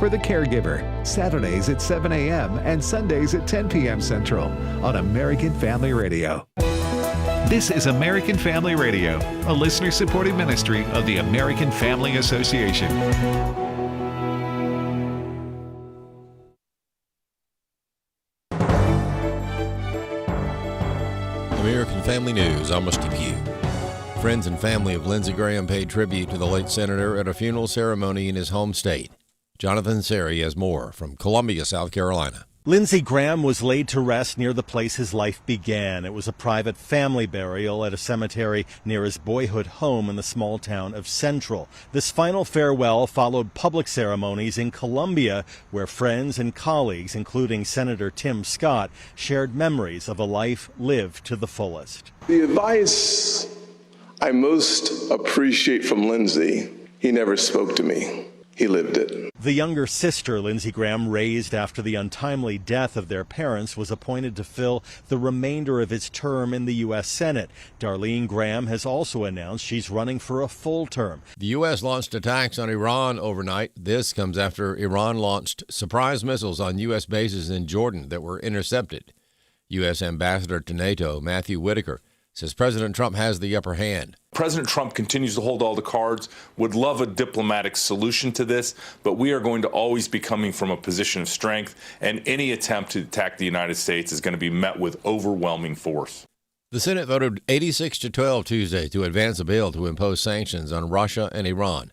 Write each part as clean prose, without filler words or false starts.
for the Caregiver, Saturdays at 7 a.m. and Sundays at 10 p.m. Central on American Family Radio. This is American Family Radio, a listener-supported ministry of the American Family Association. American Family News, I'm Rusty Pugh. Friends and family of Lindsey Graham paid tribute to the late senator at a funeral ceremony in his home state. Jonathan Seri has more from Columbia, South Carolina. Lindsey Graham was laid to rest near the place his life began. It was a private family burial at a cemetery near his boyhood home in the small town of Central. This final farewell followed public ceremonies in Columbia, where friends and colleagues, including Senator Tim Scott, shared memories of a life lived to the fullest. The advice I most appreciate from Lindsey, he never spoke to me. He lived it. The younger sister Lindsey Graham raised after the untimely death of their parents was appointed to fill the remainder of his term in the U.S. Senate. Darlene Graham has also announced she's running for a full term. The U.S. launched attacks on Iran overnight. This comes after Iran launched surprise missiles on U.S. bases in Jordan that were intercepted. U.S. Ambassador to NATO, Matthew Whitaker, says President Trump has the upper hand. President Trump continues to hold all the cards, would love a diplomatic solution to this, but we are going to always be coming from a position of strength, and any attempt to attack the United States is going to be met with overwhelming force. The Senate voted 86-12 Tuesday to advance a bill to impose sanctions on Russia and Iran.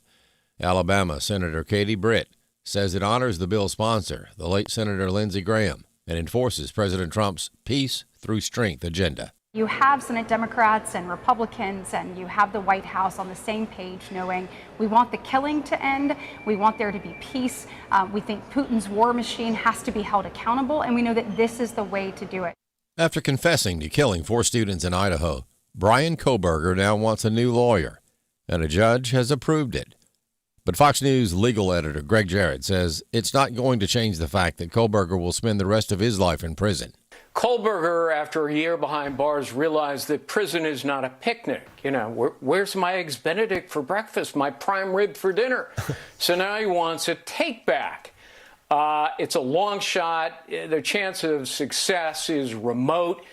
Alabama Senator Katie Britt says it honors the bill's sponsor, the late Senator Lindsey Graham, and enforces President Trump's peace through strength agenda. You have Senate Democrats and Republicans, and you have the White House on the same page, knowing we want the killing to end, we want there to be peace, we think Putin's war machine has to be held accountable, and we know that this is the way to do it. After confessing to killing 4 students in Idaho, Brian Kohberger now wants a new lawyer, and a judge has approved it. But Fox News legal editor Greg Jarrett says it's not going to change the fact that Kohberger will spend the rest of his life in prison. Kohberger, after a year behind bars, realized that prison is not a picnic. You know, where's my Eggs Benedict for breakfast, my prime rib for dinner? So now he wants a take-back. It's a long shot. The chance of success is remote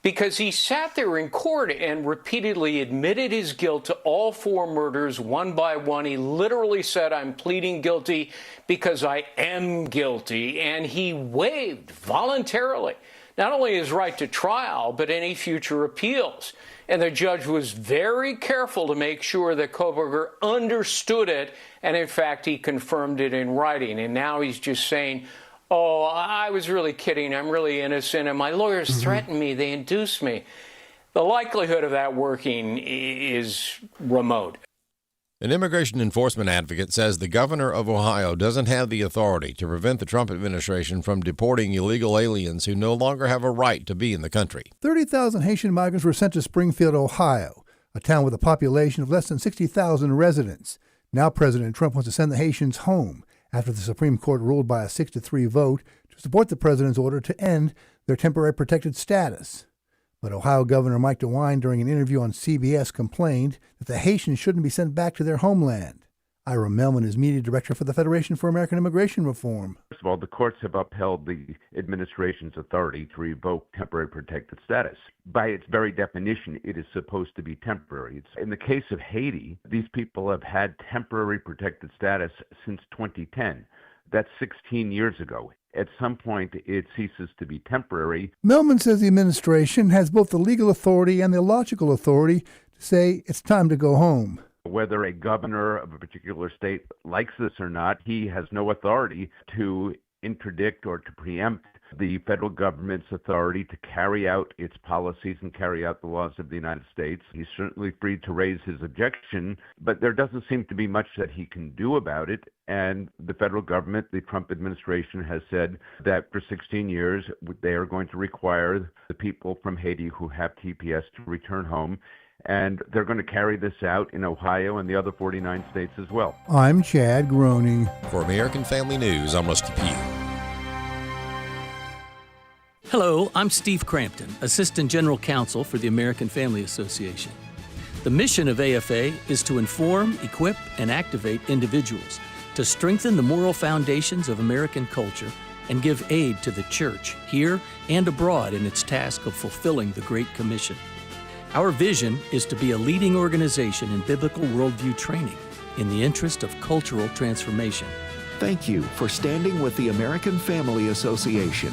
because he sat there in court and repeatedly admitted his guilt to all 4 murders one by one. He literally said, I'm pleading guilty because I am guilty. And he waived voluntarily not only his right to trial, but any future appeals. And the judge was very careful to make sure that Kohberger understood it, and in fact, he confirmed it in writing. And now he's just saying, oh, I was really kidding, I'm really innocent, and my lawyers threatened me, they induced me. The likelihood of that working is remote. An immigration enforcement advocate says the governor of Ohio doesn't have the authority to prevent the Trump administration from deporting illegal aliens who no longer have a right to be in the country. 30,000 Haitian migrants were sent to Springfield, Ohio, a town with a population of less than 60,000 residents. Now President Trump wants to send the Haitians home after the Supreme Court ruled by a 6-3 vote to support the president's order to end their temporary protected status. But Ohio Governor Mike DeWine, during an interview on CBS, complained that the Haitians shouldn't be sent back to their homeland. Ira Melman is media director for the Federation for American Immigration Reform. First of all, the courts have upheld the administration's authority to revoke temporary protected status. By its very definition, it is supposed to be temporary. In the case of Haiti, these people have had temporary protected status since 2010. That's 16 years ago. At some point, it ceases to be temporary. Melman says the administration has both the legal authority and the logical authority to say it's time to go home. Whether a governor of a particular state likes this or not, he has no authority to interdict or to preempt the federal government's authority to carry out its policies and carry out the laws of the United States. He's certainly free to raise his objection, but there doesn't seem to be much that he can do about it. And the federal government, the Trump administration, has said that for 16 years, they are going to require the people from Haiti who have TPS to return home. And they're going to carry this out in Ohio and the other 49 states as well. I'm Chad Groening. For American Family News, I'm Rusty Pugh. Hello, I'm Steve Crampton, Assistant General Counsel for the American Family Association. The mission of AFA is to inform, equip, and activate individuals to strengthen the moral foundations of American culture and give aid to the church here and abroad in its task of fulfilling the Great Commission. Our vision is to be a leading organization in biblical worldview training in the interest of cultural transformation. Thank you for standing with the American Family Association.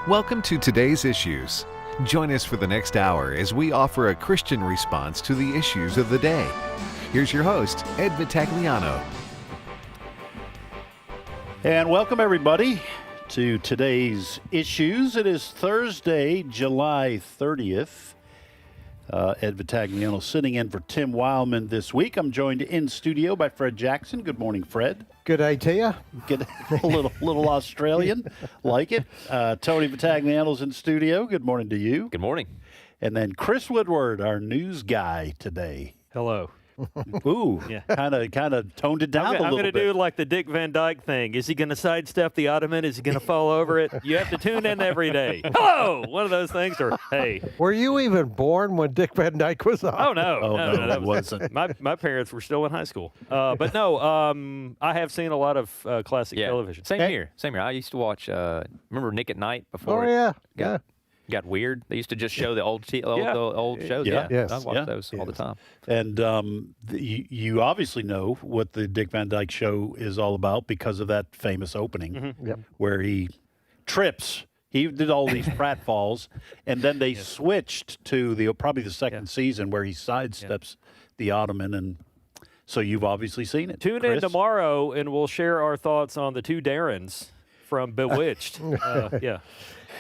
Welcome to Today's Issues. Join us for the next hour as we offer a Christian response to the issues of the day. Here's your host, Ed Vitagliano. And welcome, everybody, to today's issues. It is Thursday, July 30th. Ed Vitagliano sitting in for Tim Wildman this week. I'm joined in studio by Fred Jackson. Good morning, Fred. Good day to you. Get a little Australian, like it. Tony Vitagliano's in studio. Good morning to you. Good morning. And then Chris Woodward, our news guy today. Hello. Ooh, yeah. kind of toned it down a little bit. I'm going to do like the Dick Van Dyke thing. Is he going to sidestep the ottoman? Is he going to fall over it? You have to tune in every day. Hello! One of those things, or hey. Were you even born when Dick Van Dyke was on? Oh, no. No, that wasn't. My parents were still in high school. But no, I have seen a lot of classic television. Same here. I used to watch, remember Nick at Night before? Oh, yeah. Got weird. They used to just show the old shows. Yeah. Yes. I watched those all the time. And you obviously know what the Dick Van Dyke Show is all about because of that famous opening where he trips. He did all these pratfalls, and then they switched to probably the second season where he sidesteps the ottoman, and so you've obviously seen it. Tune in tomorrow, and we'll share our thoughts on the two Darrens from Bewitched. Yeah.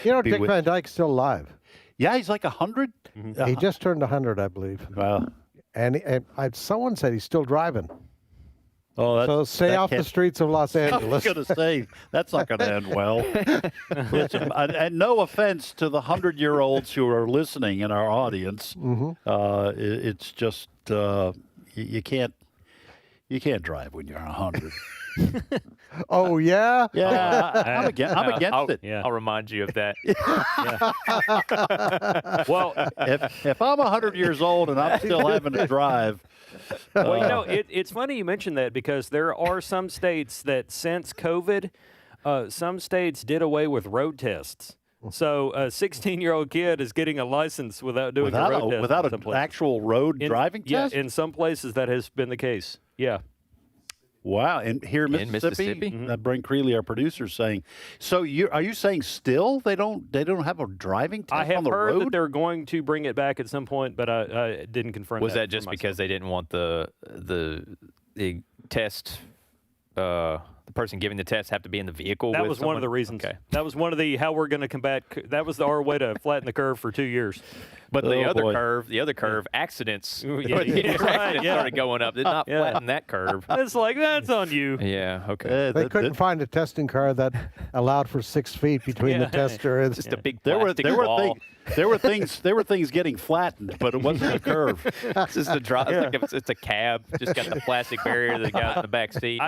You know, Dick Van Dyke's still alive. Yeah, he's like 100. He just turned 100, I believe. Wow. And someone said he's still driving. Oh, so stay off the streets of Los Angeles. I was going to say, that's not going to end well. And no offense to the 100-year-olds who are listening in our audience. It's just you can't drive when you're 100. Oh, yeah? Yeah, I'm against it. I'll remind you of that. Well, if I'm 100 years old and I'm still having to drive. Well, you know, it's funny you mentioned that because there are some states that since COVID, some states did away with road tests. So a 16-year-old kid is getting a license without doing a road test. Without an actual road driving test? Yeah, in some places that has been the case. Yeah. Wow, and here in Mississippi? Brent Creeley, our producer, is saying. So are you saying still they don't have a driving test on the road? I have heard that they're going to bring it back at some point, but I didn't confirm. Was that just because they didn't want the test? The person giving the test have to be in the vehicle. That was one of the reasons. Okay. That was one of the how we're going to combat. That was our way to flatten the curve for 2 years. But the other curve, accidents started going up. Did not flatten that curve. It's like, that's on you. Yeah, okay. They couldn't find a testing car that allowed for 6 feet between the tester and just a big plastic wall. There were things getting flattened, but it wasn't a curve. It's just a drop. It's a cab. Just got the plastic barrier that got in the back seat.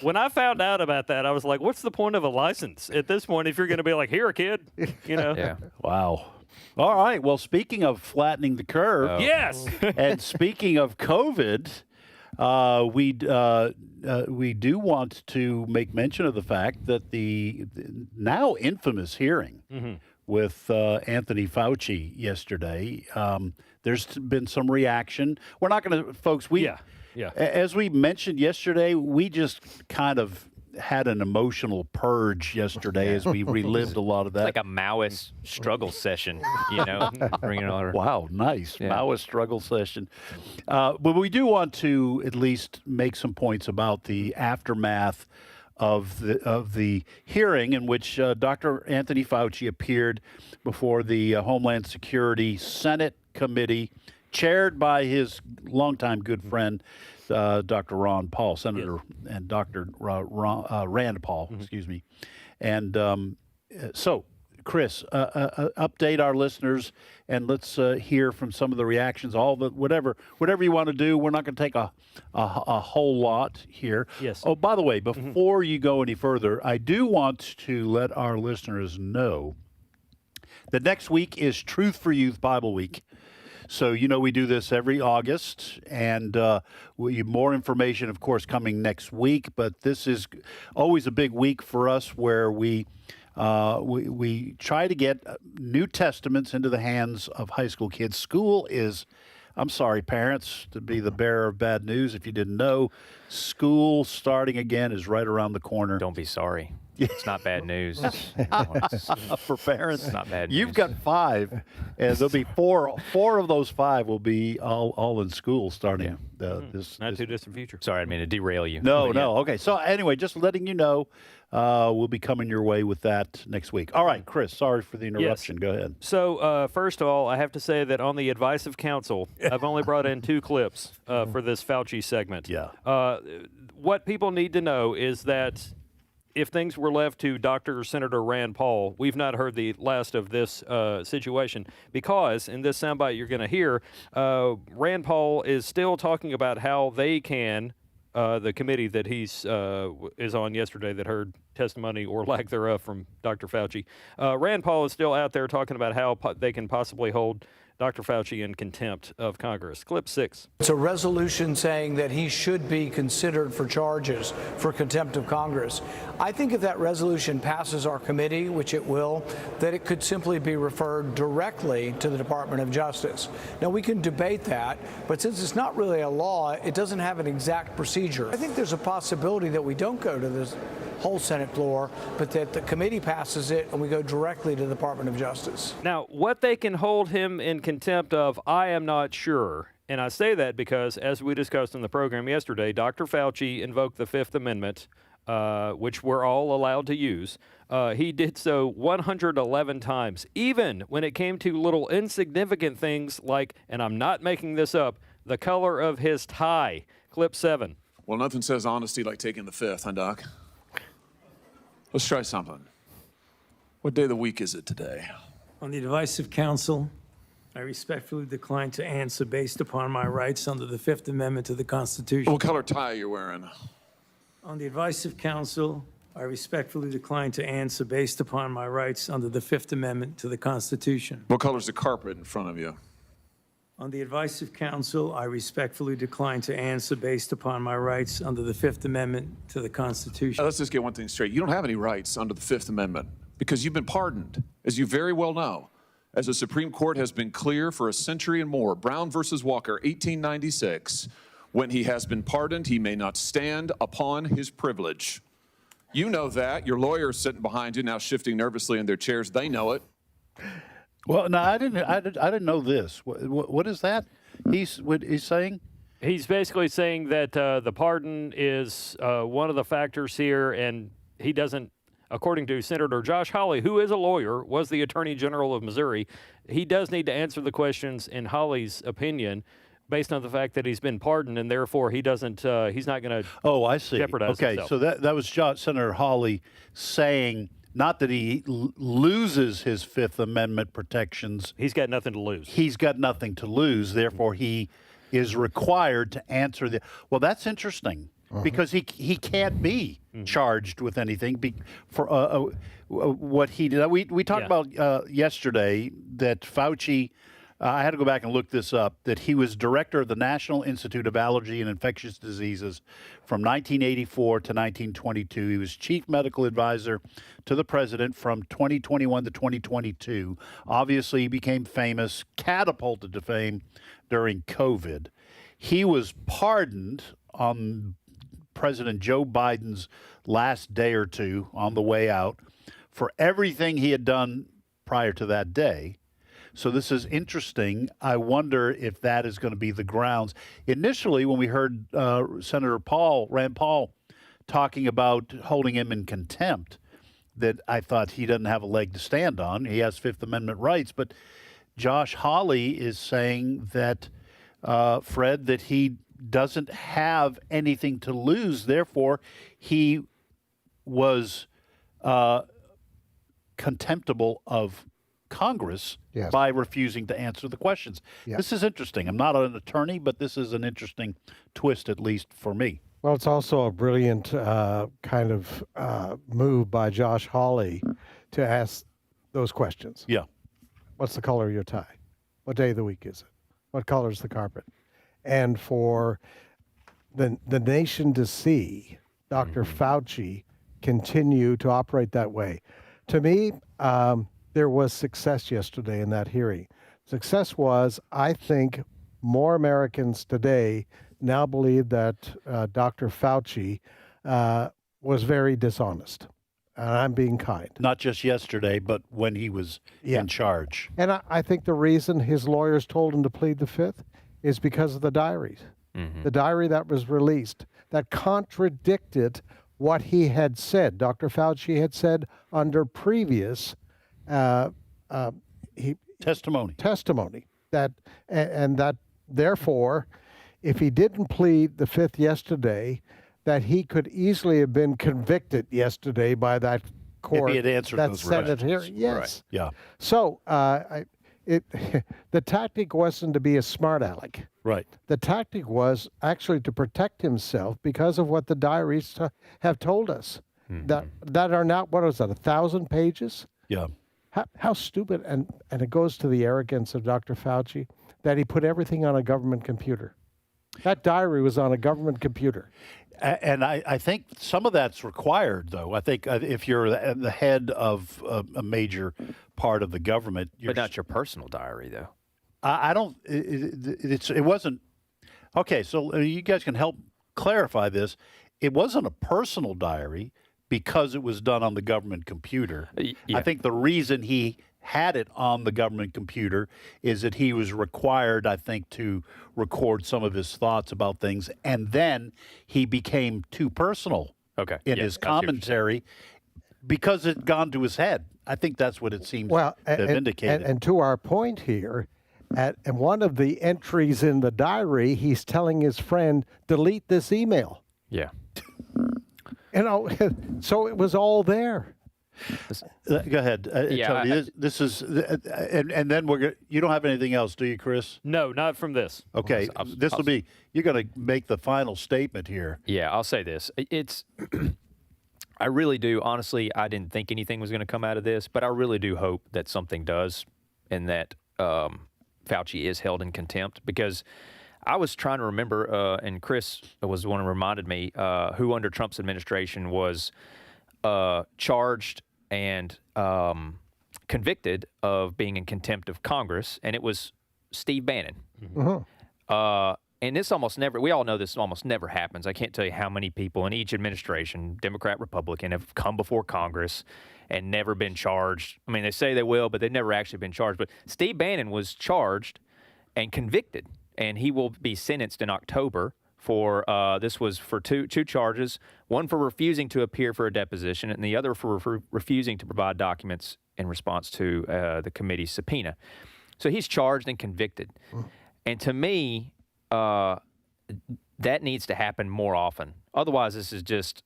When I found out about that, I was like, what's the point of a license at this point if you're going to be like, here, kid? You know? Yeah. Wow. All right. Well, speaking of flattening the curve. Yes. And speaking of COVID, we do want to make mention of the fact that the now infamous hearing with Anthony Fauci yesterday, there's been some reaction. We're not going to, folks, as we mentioned yesterday, we just kind of had an emotional purge yesterday as we relived a lot of that. It's like a Maoist struggle session, bringing it all. Wow, nice. Yeah. Maoist struggle session. But we do want to at least make some points about the aftermath of the hearing in which Dr. Anthony Fauci appeared before the Homeland Security Senate Committee, chaired by his longtime good friend, Dr. Ron Paul, Senator and Dr. Rand Paul, excuse me. And so, Chris, update our listeners, and let's hear from some of the reactions. Whatever you want to do. We're not going to take a whole lot here. Yes. Oh, by the way, before you go any further, I do want to let our listeners know that next week is Truth for Youth Bible Week. So, we do this every August, and we have more information, of course, coming next week. But this is always a big week for us where we try to get New Testaments into the hands of high school kids. School is, I'm sorry, parents, to be the bearer of bad news. If you didn't know, school starting again is right around the corner. Don't be sorry. It's not bad news. For parents. It's not bad news. You've got 5, and there'll be 4. 4 of those 5 will be all in school starting this. Not too distant future. Sorry, I didn't mean to derail you. No. Okay. So anyway, just letting you know, we'll be coming your way with that next week. All right, Chris, sorry for the interruption. Yes. Go ahead. So first of all, I have to say that on the advice of counsel, I've only brought in 2 clips for this Fauci segment. Yeah. What people need to know is that if things were left to Dr. or Senator Rand Paul, we've not heard the last of this situation because in this soundbite you're going to hear, Rand Paul is still talking about how they can, the committee that he's is on yesterday that heard testimony or lack thereof from Dr. Fauci. Rand Paul is still out there talking about how they can possibly hold Dr. Fauci in contempt of Congress. Clip 6. It's a resolution saying that he should be considered for charges for contempt of Congress. I think if that resolution passes our committee, which it will, that it could simply be referred directly to the Department of Justice. Now, we can debate that, but since it's not really a law, it doesn't have an exact procedure. I think there's a possibility that we don't go to this whole Senate floor, but that the committee passes it and we go directly to the Department of Justice. Now, what they can hold him in contempt of, I am not sure. And I say that because, as we discussed in the program yesterday, Dr. Fauci invoked the Fifth Amendment, which we're all allowed to use. He did so 111 times, even when it came to little insignificant things like, and I'm not making this up, the color of his tie. Clip 7. Well, nothing says honesty like taking the Fifth, huh, Doc? Let's try something. What day of the week is it today? On the advice of counsel, I respectfully decline to answer based upon my rights under the Fifth Amendment to the Constitution. What color tie are you wearing? On the advice of counsel, I respectfully decline to answer based upon my rights under the Fifth Amendment to the Constitution. What color's the carpet in front of you? On the advice of counsel, I respectfully decline to answer based upon my rights under the Fifth Amendment to the Constitution. Let's just get one thing straight. You don't have any rights under the Fifth Amendment because you've been pardoned, as you very well know. As the Supreme Court has been clear for a century and more, Brown versus Walker, 1896, when he has been pardoned, he may not stand upon his privilege. You know that. Your lawyers sitting behind you now shifting nervously in their chairs. They know it. Well, no, I didn't know this. What is that? What he's saying? He's basically saying that the pardon is one of the factors here, and he doesn't, according to Senator Josh Hawley, who is a lawyer, was the Attorney General of Missouri, he does need to answer the questions, in Hawley's opinion, based on the fact that he's been pardoned, and therefore he doesn't. He's not going to. Oh, I see. Jeopardize himself. So that was Senator Hawley saying. Not that he loses his Fifth Amendment protections. He's got nothing to lose. He's got nothing to lose. Therefore, he is required to answer the. Well, that's interesting because he can't be charged with anything for what he did. We talked about yesterday that Fauci. I had to go back and look this up, that he was director of the National Institute of Allergy and Infectious Diseases from 1984 to 1922. He was chief medical advisor to the president from 2021 to 2022. Obviously, he became famous, catapulted to fame during COVID. He was pardoned on President Joe Biden's last day or two on the way out for everything he had done prior to that day. So this is interesting. I wonder if that is going to be the grounds. Initially, when we heard Senator Rand Paul, talking about holding him in contempt, that I thought he doesn't have a leg to stand on. He has Fifth Amendment rights. But Josh Hawley is saying that, Fred, that he doesn't have anything to lose. Therefore, he was contemptible of Congress by refusing to answer the questions. Yes. This is interesting. I'm not an attorney, but this is an interesting twist, at least for me. Well, it's also a brilliant kind of move by Josh Hawley to ask those questions. Yeah. What's the color of your tie? What day of the week is it? what color's the carpet. And for the nation to see Dr. Fauci continue to operate that way. To me, there was success yesterday in that hearing. Success was, I think, more Americans today now believe that Dr. Fauci was very dishonest. And I'm being kind. Not just yesterday, but when he was in charge. And I think the reason his lawyers told him to plead the fifth is because of the diaries. The diary that was released that contradicted what he had said. Dr. Fauci had said under previous testimony that, and that therefore, if he didn't plead the fifth yesterday, that he could easily have been convicted yesterday by that court. If he had answered that those Senate questions. hearing. Yes. Right. Yeah. So the tactic wasn't to be a smart aleck. Right. The tactic was actually to protect himself because of what the diaries have told us. That are now, what was that, 1,000 pages? Yeah. How stupid, and it goes to the arrogance of Dr. Fauci, that he put everything on a government computer. That diary was on a government computer. And I think some of that's required, though. I think if you're the head of a major part of the government, but not your personal diary, though. I don't. It wasn't. Okay, so you guys can help clarify this. It wasn't a personal diary because it was done on the government computer. Yeah. I think the reason he had it on the government computer is that he was required, I think, to record some of his thoughts about things, and then he became too personal in his commentary because it had gone to his head. I think that's what it seems to have indicated. And to our point here, at one of the entries in the diary, he's telling his friend, delete this email. Yeah. So it was all there. Go ahead, Tony. This is, and then you don't have anything else, do you, Chris? No, not from this. Okay, this will be, you're going to make the final statement here. Yeah, I'll say this. I really do. Honestly, I didn't think anything was going to come out of this, but I really do hope that something does and that Fauci is held in contempt, because I was trying to remember, and Chris was the one who reminded me, who under Trump's administration was charged and convicted of being in contempt of Congress, and it was Steve Bannon. And this almost never, we all know this almost never happens. I can't tell you how many people in each administration, Democrat, Republican, have come before Congress and never been charged. I mean, they say they will, but they've never actually been charged. But Steve Bannon was charged and convicted, and he will be sentenced in October for, this was for two charges, one for refusing to appear for a deposition and the other for refusing to provide documents in response to the committee's subpoena. So he's charged and convicted. And to me, that needs to happen more often. Otherwise, this is just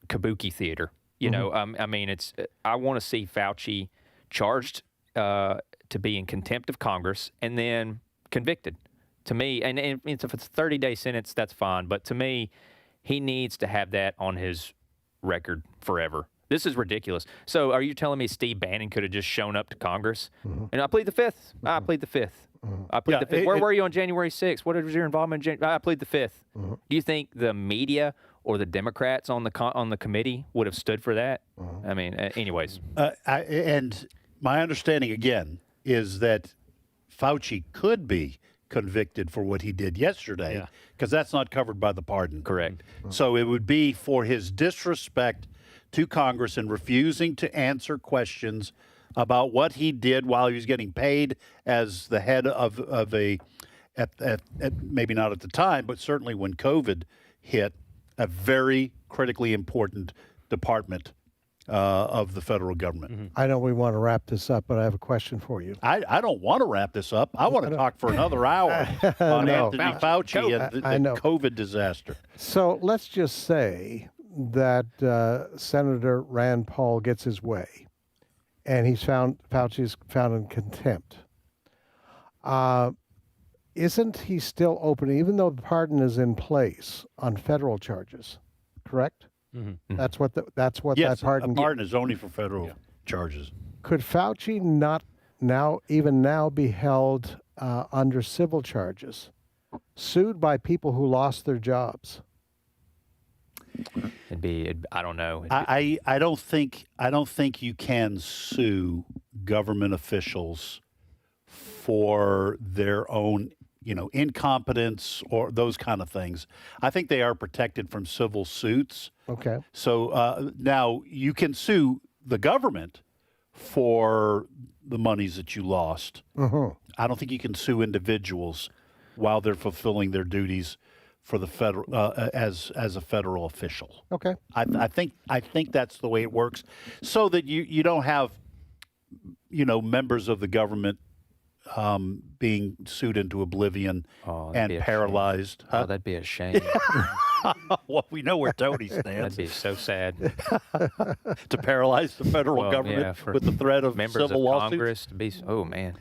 kabuki theater. You know, I mean, I want to see Fauci charged to be in contempt of Congress and then convicted. To me, and if it's a 30-day sentence, that's fine. But to me, he needs to have that on his record forever. This is ridiculous. So are you telling me Steve Bannon could have just shown up to Congress? And I plead the fifth. I plead the fifth. I plead the fifth. Where were you on January 6th? What was your involvement in January? I plead the fifth. Do you think the media or the Democrats on the committee would have stood for that? I mean, anyways. And my understanding, again, is that Fauci could be convicted for what he did yesterday, because that's not covered by the pardon. Correct. So it would be for his disrespect to Congress and refusing to answer questions about what he did while he was getting paid as the head of a, maybe not at the time, but certainly when COVID hit, a very critically important department of the federal government. I know we want to wrap this up, but I have a question for you. I don't want to wrap this up. I want to talk for another hour on Anthony Fauci and the COVID disaster. So let's just say that Senator Rand Paul gets his way, and Fauci's found in contempt. Isn't he still open, even though the pardon is in place, on federal charges? Correct. That's what yes, that pardon. A pardon is only for federal charges. Could Fauci not now be held under civil charges, sued by people who lost their jobs. I don't know. I don't think you can sue government officials for their own, incompetence or those kind of things. I think they are protected from civil suits. Okay. So now you can sue the government for the monies that you lost. Mm-hmm. I don't think you can sue individuals while they're fulfilling their duties for the federal as a federal official. Okay. I think that's the way it works, so that you don't have members of the government being sued into oblivion and paralyzed. Oh, that'd be a shame. Well, we know where Tony stands. That'd be so sad. To paralyze the federal government with the threat of members civil of lawsuits. Congress to be. Oh man.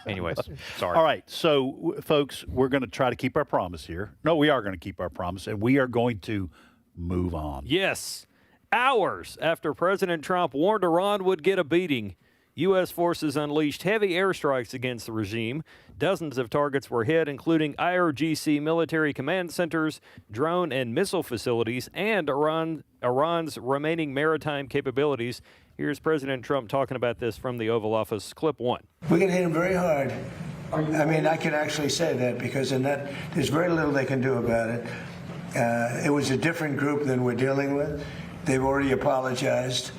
Anyways, sorry. All right, so folks, we're going to try to keep our promise here. No, we are going to keep our promise, and we are going to move on. Yes. Hours after President Trump warned Iran would get a beating, U.S. forces unleashed heavy airstrikes against the regime. Dozens of targets were hit, including IRGC military command centers, drone and missile facilities, and Iran's remaining maritime capabilities. Here's President Trump talking about this from the Oval Office. Clip 1. We're going to hit them very hard. I mean, I can actually say that because in that, there's very little they can do about it. It was a different group than we're dealing with. They've already apologized.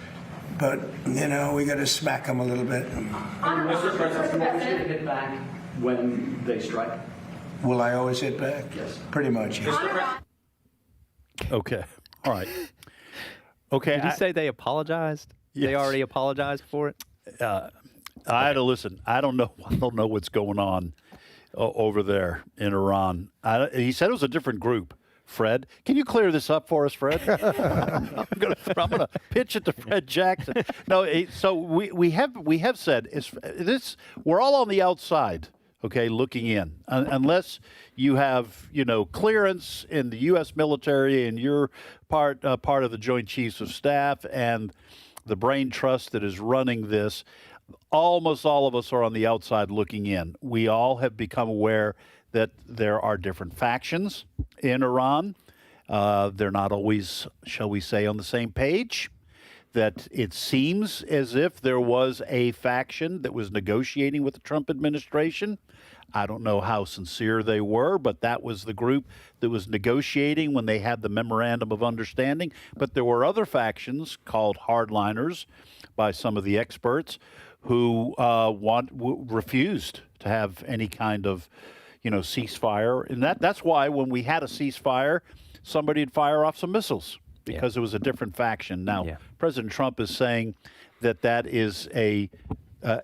But, we got to smack them a little bit. Mr. President, will you hit back when they strike? Will I always hit back? Yes. Pretty much, yes. Okay. All right. Okay. Did you say they apologized? Yes. They already apologized for it? I had to listen. I don't know what's going on over there in Iran. He said it was a different group. Fred, can you clear this up for us, Fred? I'm gonna pitch it to Fred Jackson. No, so we have said this. We're all on the outside, okay, looking in, unless you have clearance in the U.S. military and you're part of the Joint Chiefs of Staff and the brain trust that is running this. Almost all of us are on the outside looking in. We all have become aware that there are different factions in Iran. They're not always, shall we say, on the same page. That it seems as if there was a faction that was negotiating with the Trump administration. I don't know how sincere they were, but that was the group that was negotiating when they had the memorandum of understanding. But there were other factions called hardliners by some of the experts who refused to have any kind of ceasefire. And that's why when we had a ceasefire, somebody would fire off some missiles because it was a different faction. Now, President Trump is saying that is a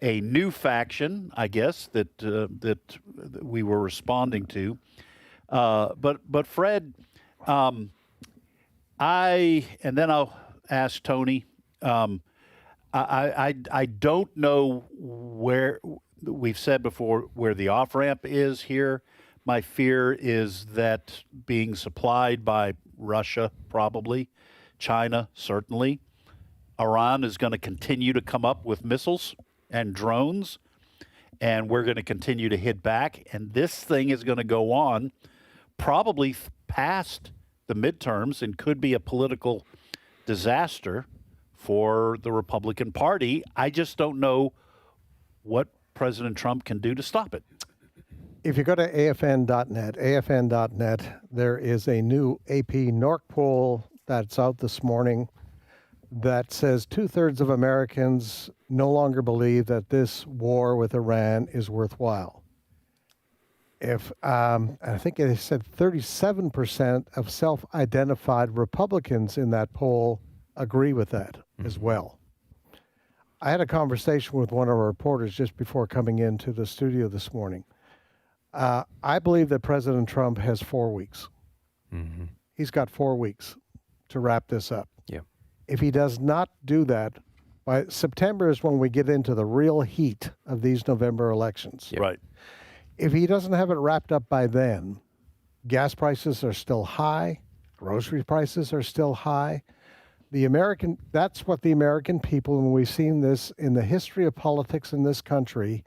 new faction, I guess, that we were responding to. But Fred, and then I'll ask Tony. I don't know where. We've said before where the off-ramp is here. My fear is that being supplied by Russia, probably, China, certainly. Iran is going to continue to come up with missiles and drones, and we're going to continue to hit back. And this thing is going to go on probably past the midterms and could be a political disaster for the Republican Party. I just don't know what President Trump can do to stop it. If you go to afn.net, there is a new AP NORC poll that's out this morning that says 2/3 of Americans no longer believe that this war with Iran is worthwhile. I think they said 37% of self-identified Republicans in that poll agree with that as well. I had a conversation with one of our reporters just before coming into the studio this morning. I believe that President Trump has 4 weeks. Mm-hmm. He's got 4 weeks to wrap this up. Yeah. If he does not do that, by September is when we get into the real heat of these November elections. Yep. Right. If he doesn't have it wrapped up by then, gas prices are still high, grocery prices are still high. That's what the American people, and we've seen this in the history of politics in this country,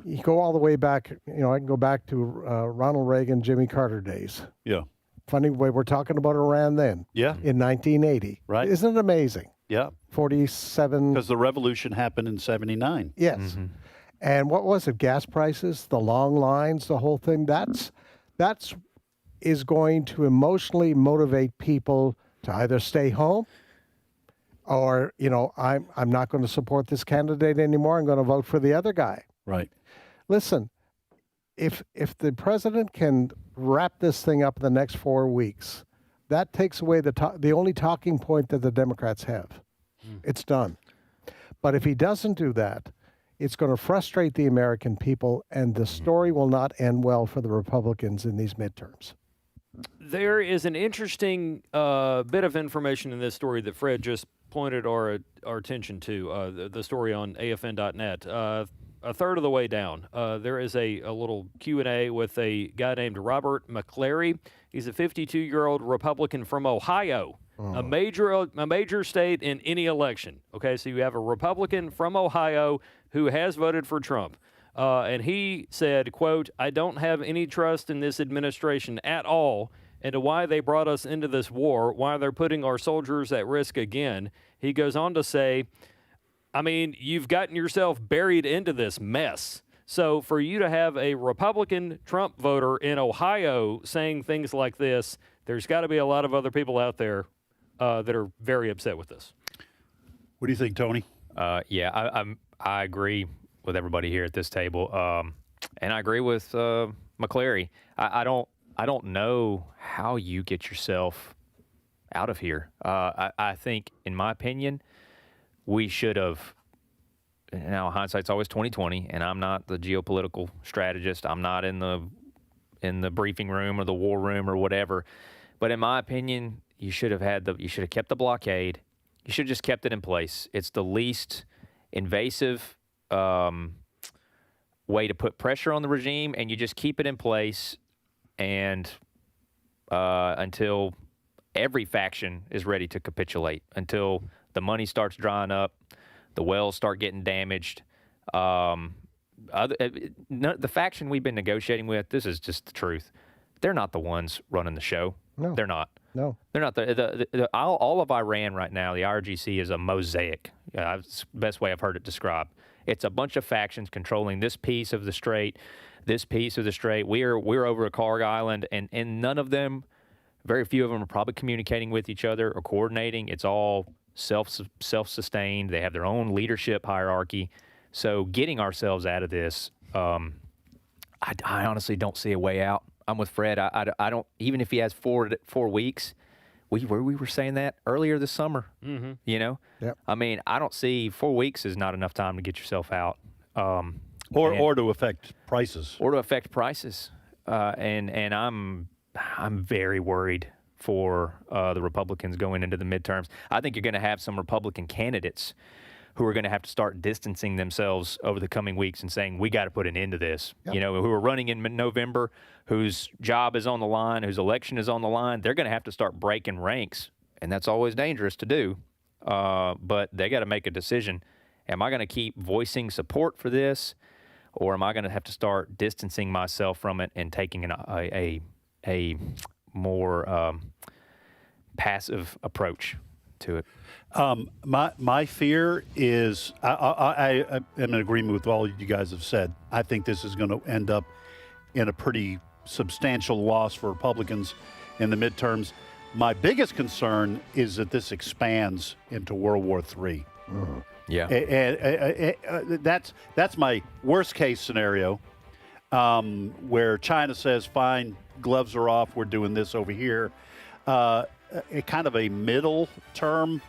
You go all the way back, I can go back to Ronald Reagan, Jimmy Carter days. Yeah. Funny way we're talking about Iran then. Yeah. In 1980. Right. Isn't it amazing? Yeah. 47. Because the revolution happened in 79. Yes. Mm-hmm. And what was it? Gas prices, the long lines, the whole thing. That's is going to emotionally motivate people to either stay home or, I'm not going to support this candidate anymore. I'm going to vote for the other guy. Right. Listen, if the president can wrap this thing up in the next 4 weeks, that takes away the only talking point that the Democrats have. It's done. But if he doesn't do that, it's going to frustrate the American people, and the story will not end well for the Republicans in these midterms. There is an interesting bit of information in this story that Fred just pointed our attention to, the story on AFN.net. A third of the way down, there is a little Q&A with a guy named Robert McClary. He's a 52-year-old Republican from Ohio, a major state in any election. Okay, so you have a Republican from Ohio who has voted for Trump. And he said, quote, "I don't have any trust in this administration at all into why they brought us into this war, why they're putting our soldiers at risk again." He goes on to say, I mean, you've gotten yourself buried into this mess. So for you to have a Republican Trump voter in Ohio saying things like this, there's got to be a lot of other people out there that are very upset with this. What do you think, Tony? Yeah, I agree with everybody here at this table, and I agree with McClary. I don't know how you get yourself out of here. I think, in my opinion, we should have. Now, hindsight's always 20/20, and I'm not the geopolitical strategist. I'm not in the briefing room or the war room or whatever. But in my opinion, you should have kept the blockade. You should have just kept it in place. It's the least invasive way to put pressure on the regime, and you just keep it in place and until every faction is ready to capitulate, until the money starts drying up, the wells start getting damaged. The faction we've been negotiating with, this is just the truth. They're not the ones running the show. No. They're not. No. They're not. All of Iran right now, the IRGC, is a mosaic. It's the best way I've heard it described. It's a bunch of factions controlling this piece of the strait, this piece of the strait. We're over at Karg Island, and none of them, very few of them, are probably communicating with each other or coordinating. It's all self-sustained. They have their own leadership hierarchy. So getting ourselves out of this, I honestly don't see a way out. I'm with Fred. I don't, even if he has 4 weeks, we were saying that earlier this summer. Mm-hmm. Yep. I mean, I don't see 4 weeks is not enough time to get yourself out. Or to affect prices. Or to affect prices. And I'm very worried for the Republicans going into the midterms. I think you're going to have some Republican candidates who are going to have to start distancing themselves over the coming weeks and saying, we got to put an end to this. Yep. Who are running in November, whose job is on the line, whose election is on the line, they're going to have to start breaking ranks. And that's always dangerous to do. But they got to make a decision. Am I going to keep voicing support for this, or am I going to have to start distancing myself from it and taking a more passive approach to it? My fear is, I am in agreement with all you guys have said. I think this is going to end up in a pretty substantial loss for Republicans in the midterms. My biggest concern is that this expands into World War III. Mm-hmm. Yeah. That's my worst case scenario, where China says, fine, gloves are off, we're doing this over here. A kind of a middle term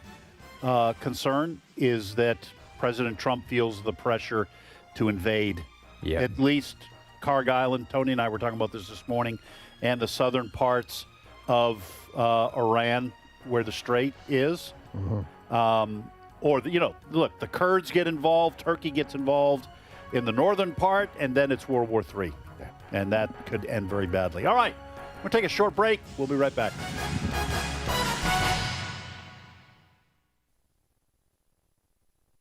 concern is that President Trump feels the pressure to invade at least Karg Island. Tony and I were talking about this morning, and the southern parts of Iran where the strait is. Mm-hmm. Look, the Kurds get involved, Turkey gets involved in the northern part, and then it's World War III. Yeah. And that could end very badly. All right, we'll take a short break. We'll be right back.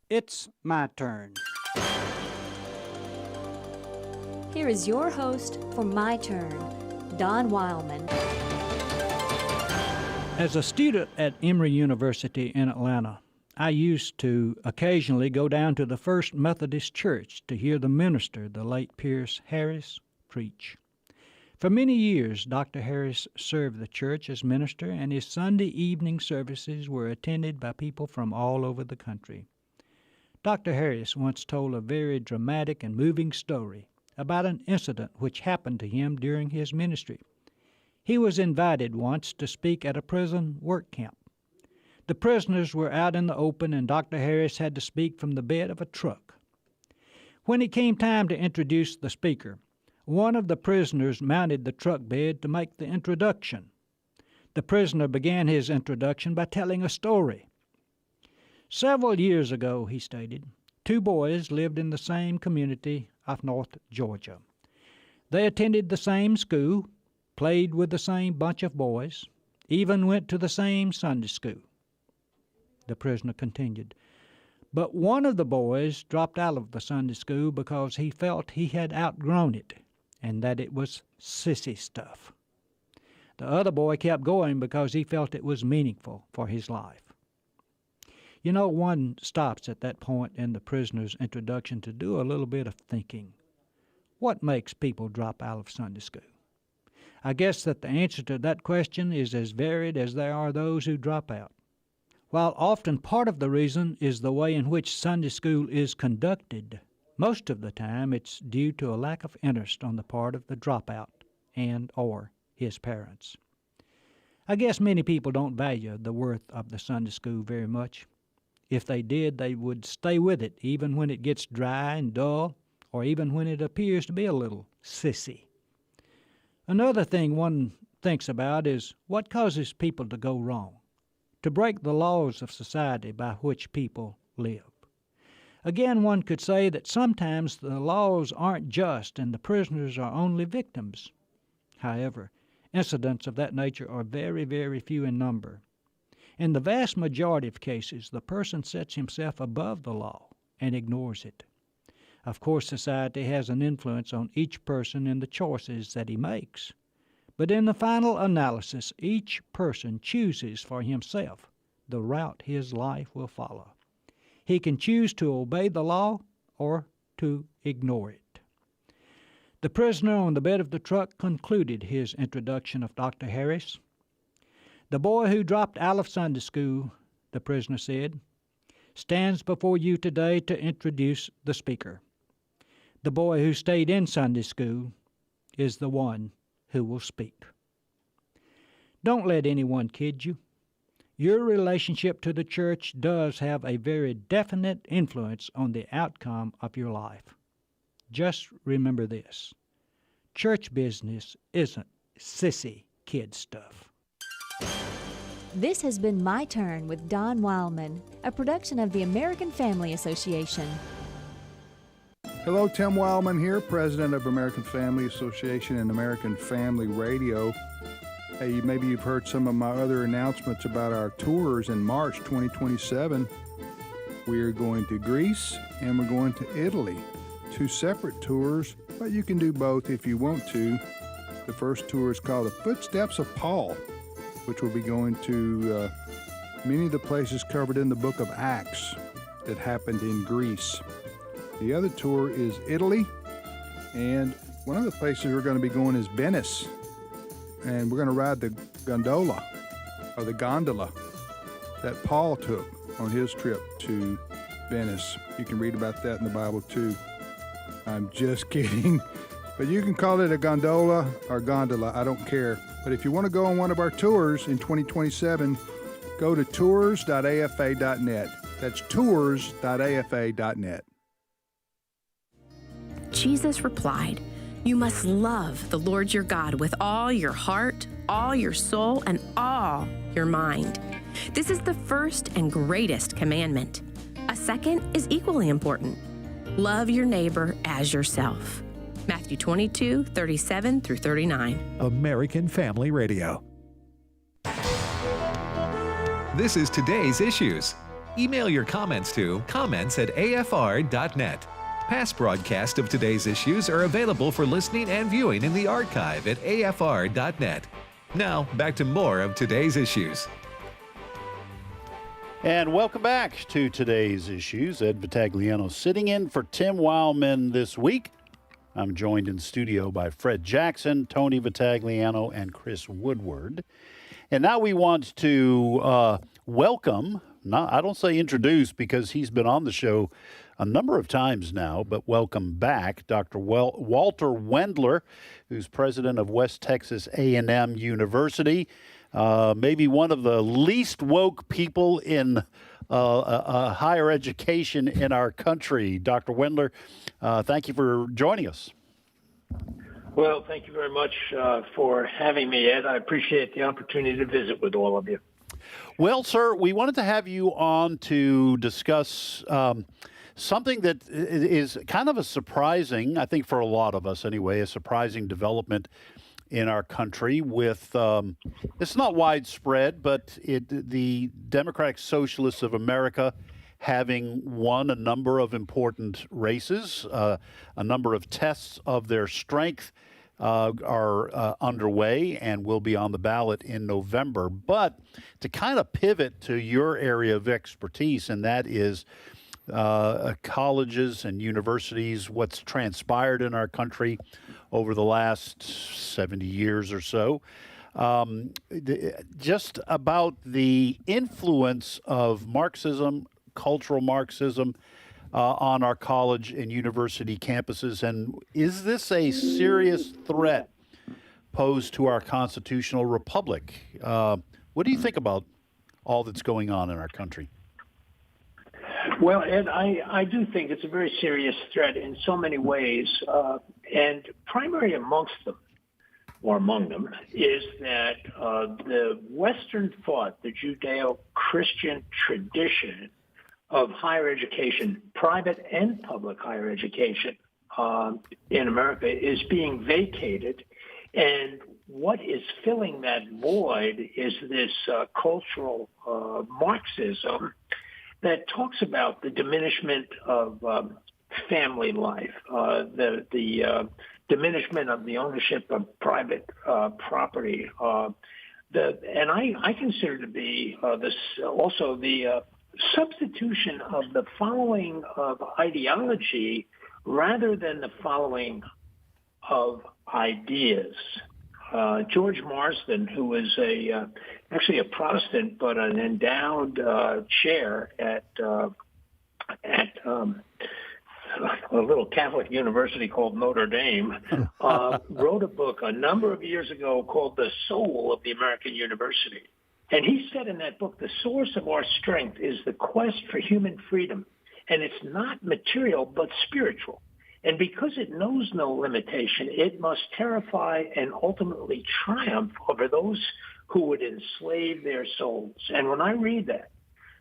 It's my turn. Here is your host for My Turn, Don Wildman. As a student at Emory University in Atlanta, I used to occasionally go down to the First Methodist Church to hear the minister, the late Pierce Harris, preach. For many years, Dr. Harris served the church as minister, and his Sunday evening services were attended by people from all over the country. Dr. Harris once told a very dramatic and moving story about an incident which happened to him during his ministry. He was invited once to speak at a prison work camp. The prisoners were out in the open, and Dr. Harris had to speak from the bed of a truck. When it came time to introduce the speaker, one of the prisoners mounted the truck bed to make the introduction. The prisoner began his introduction by telling a story. Several years ago, he stated, 2 boys lived in the same community of North Georgia. They attended the same school, played with the same bunch of boys, even went to the same Sunday school. The prisoner continued, but one of the boys dropped out of the Sunday school because he felt he had outgrown it and that it was sissy stuff. The other boy kept going because he felt it was meaningful for his life. You know, one stops at that point in the prisoner's introduction to do a little bit of thinking. What makes people drop out of Sunday school? I guess that the answer to that question is as varied as there are those who drop out. While often part of the reason is the way in which Sunday school is conducted, most of the time it's due to a lack of interest on the part of the dropout and or his parents. I guess many people don't value the worth of the Sunday school very much. If they did, they would stay with it even when it gets dry and dull, or even when it appears to be a little sissy. Another thing one thinks about is what causes people to go wrong, to break the laws of society by which people live. Again, one could say that sometimes the laws aren't just and the prisoners are only victims. However, incidents of that nature are very, very few in number. In the vast majority of cases, the person sets himself above the law and ignores it. Of course, society has an influence on each person in the choices that he makes. But in the final analysis, each person chooses for himself the route his life will follow. He can choose to obey the law or to ignore it. The prisoner on the bed of the truck concluded his introduction of Dr. Harris. The boy who dropped out of Sunday school, the prisoner said, stands before you today to introduce the speaker. The boy who stayed in Sunday school is the one who will speak. Don't let anyone kid you. Your relationship to the church does have a very definite influence on the outcome of your life. Just remember this. Church business isn't sissy kid stuff. This has been My Turn with Don Wildman, a production of the American Family Association. Hello, Tim Wildman here, president of American Family Association and American Family Radio. Hey, maybe you've heard some of my other announcements about our tours in March 2027. We're going to Greece and we're going to Italy. 2 separate tours, but you can do both if you want to. The first tour is called The Footsteps of Paul, which will be going to many of the places covered in the book of Acts that happened in Greece. The other tour is Italy, and one of the places we're going to be going is Venice, and we're going to ride the gondola that Paul took on his trip to Venice. You can read about that in the Bible too. I'm just kidding, but you can call it a gondola or gondola, I don't care. But if you want to go on one of our tours in 2027, go to tours.afa.net. That's tours.afa.net. Jesus replied, "You must love the Lord your God with all your heart, all your soul, and all your mind. This is the first and greatest commandment. A second is equally important. Love your neighbor as yourself." Matthew 22:37-39. American Family Radio. This is today's issues. Email your comments to comments@afr.net. Past broadcasts of today's issues are available for listening and viewing in the archive at afr.net. Now, back to more of today's issues. And welcome back to today's issues. Ed Vitagliano sitting in for Tim Wildman this week. I'm joined in studio by Fred Jackson, Tony Vitagliano, and Chris Woodward. And now we want to welcome, I don't say introduce because he's been on the show a number of times now, but welcome back Dr. Walter Wendler, who's president of West Texas A&M University. Maybe one of the least woke people in higher education in our country. Dr. Wendler, thank you for joining us. Well, thank you very much for having me, Ed. I appreciate the opportunity to visit with all of you. Well, sir, we wanted to have you on to discuss something that is kind of a surprising, I think for a lot of us anyway, a surprising development in our country with, it's not widespread, but the Democratic Socialists of America having won a number of important races, a number of tests of their strength are underway and will be on the ballot in November. But to kind of pivot to your area of expertise, and that is colleges and universities, what's transpired in our country over the last 70 years or so, just about the influence of Marxism, cultural Marxism, on our college and university campuses. And is this a serious threat posed to our constitutional republic? What do you think about all that's going on in our country? Well, Ed, I do think it's a very serious threat in so many ways. And primary amongst them, or among them, is that the Western thought, the Judeo-Christian tradition of higher education, private and public higher education in America, is being vacated. And what is filling that void is this cultural Marxism that talks about the diminishment of family life, the diminishment of the ownership of private property. And I consider to be this also the substitution of the following of ideology rather than the following of ideas. George Marsden, who was actually a Protestant but an endowed chair at a little Catholic university called Notre Dame, wrote a book a number of years ago called The Soul of the American University. And he said in that book, the source of our strength is the quest for human freedom. And it's not material, but spiritual. And because it knows no limitation, it must terrify and ultimately triumph over those who would enslave their souls. And when I read that,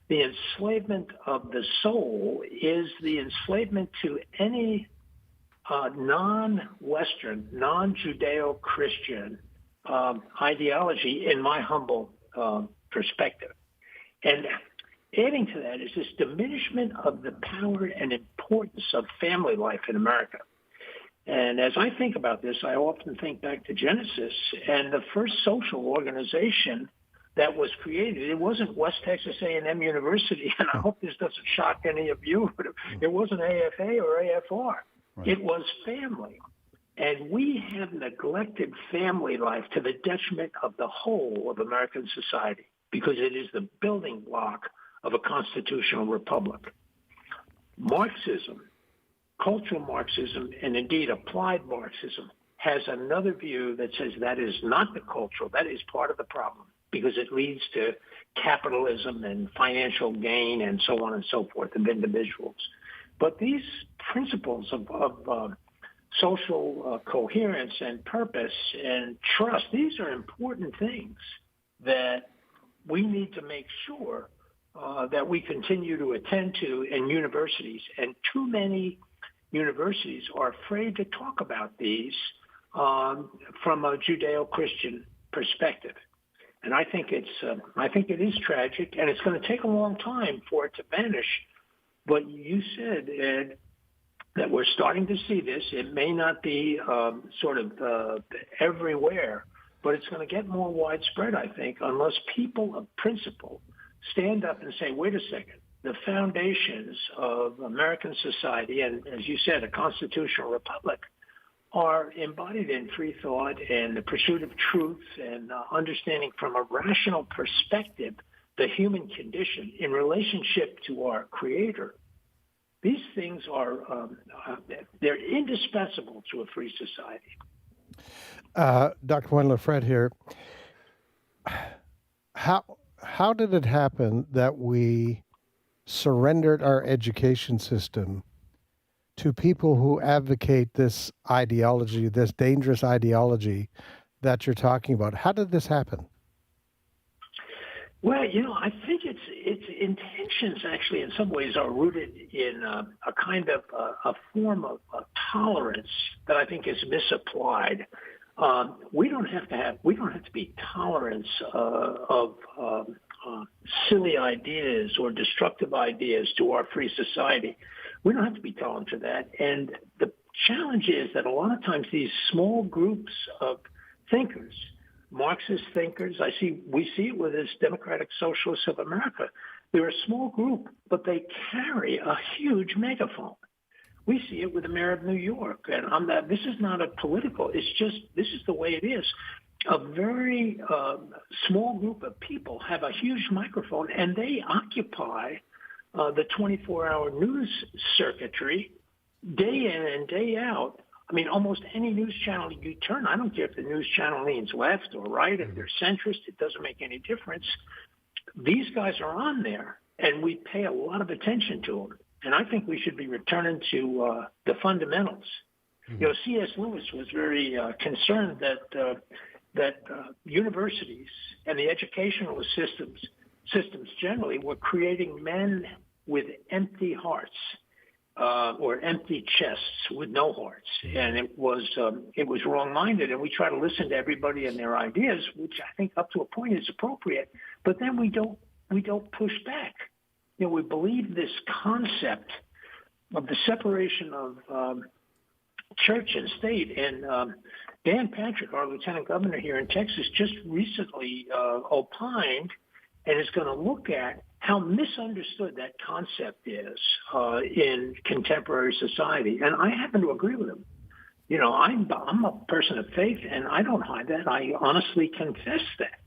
the enslavement of the soul is the enslavement to any non-Western, non-Judeo-Christian ideology, in my humble perspective. And adding to that is this diminishment of the power and importance of family life in America. And as I think about this, I often think back to Genesis and the first social organization that was created. It wasn't West Texas A&M University, and I hope this doesn't shock any of you, but it wasn't AFA or AFR. Right. It was family. And we have neglected family life to the detriment of the whole of American society because it is the building block of a constitutional republic. Marxism, cultural Marxism, and indeed applied Marxism has another view that says that is not the cultural, that is part of the problem because it leads to capitalism and financial gain and so on and so forth of individuals. But these principles of social coherence and purpose and trust, these are important things that we need to make sure that we continue to attend to in universities. And too many universities are afraid to talk about these from a Judeo-Christian perspective. And I think it is tragic, and it's going to take a long time for it to vanish. But you said, Ed, that we're starting to see this. It may not be everywhere, but it's going to get more widespread, I think, unless people of principle stand up and say, wait a second, the foundations of American society, and as you said, a constitutional republic, are embodied in free thought and the pursuit of truth and understanding from a rational perspective the human condition in relationship to our Creator. These things are they're indispensable to a free society. Dr. Wendler, Fred here. How did it happen that we surrendered our education system to people who advocate this ideology, this dangerous ideology that you're talking about? How did this happen? Well, I think its intentions actually in some ways are rooted in a kind of a form of tolerance that I think is misapplied. We don't have to be tolerant of silly ideas or destructive ideas to our free society. We don't have to be tolerant to that. And the challenge is that a lot of times these small groups of thinkers, Marxist thinkers, we see it with this Democratic Socialists of America. They're a small group, but they carry a huge megaphone. We see it with the mayor of New York, and this is not a political. It's just this is the way it is. A very small group of people have a huge microphone, and they occupy the 24-hour news circuitry day in and day out. I mean, almost any news channel you turn, I don't care if the news channel leans left or right, if they're centrist, it doesn't make any difference. These guys are on there, and we pay a lot of attention to them. And I think we should be returning to the fundamentals. Mm-hmm. C.S. Lewis was very concerned that universities and the educational systems generally were creating men with empty hearts. Or empty chests with no hearts, and it was wrong-minded. And we try to listen to everybody and their ideas, which I think up to a point is appropriate. But then we don't push back. We believe this concept of the separation of church and state. And Dan Patrick, our lieutenant governor here in Texas, just recently opined and is going to look at how misunderstood that concept is in contemporary society. And I happen to agree with him. I'm a person of faith, and I don't hide that. I honestly confess that.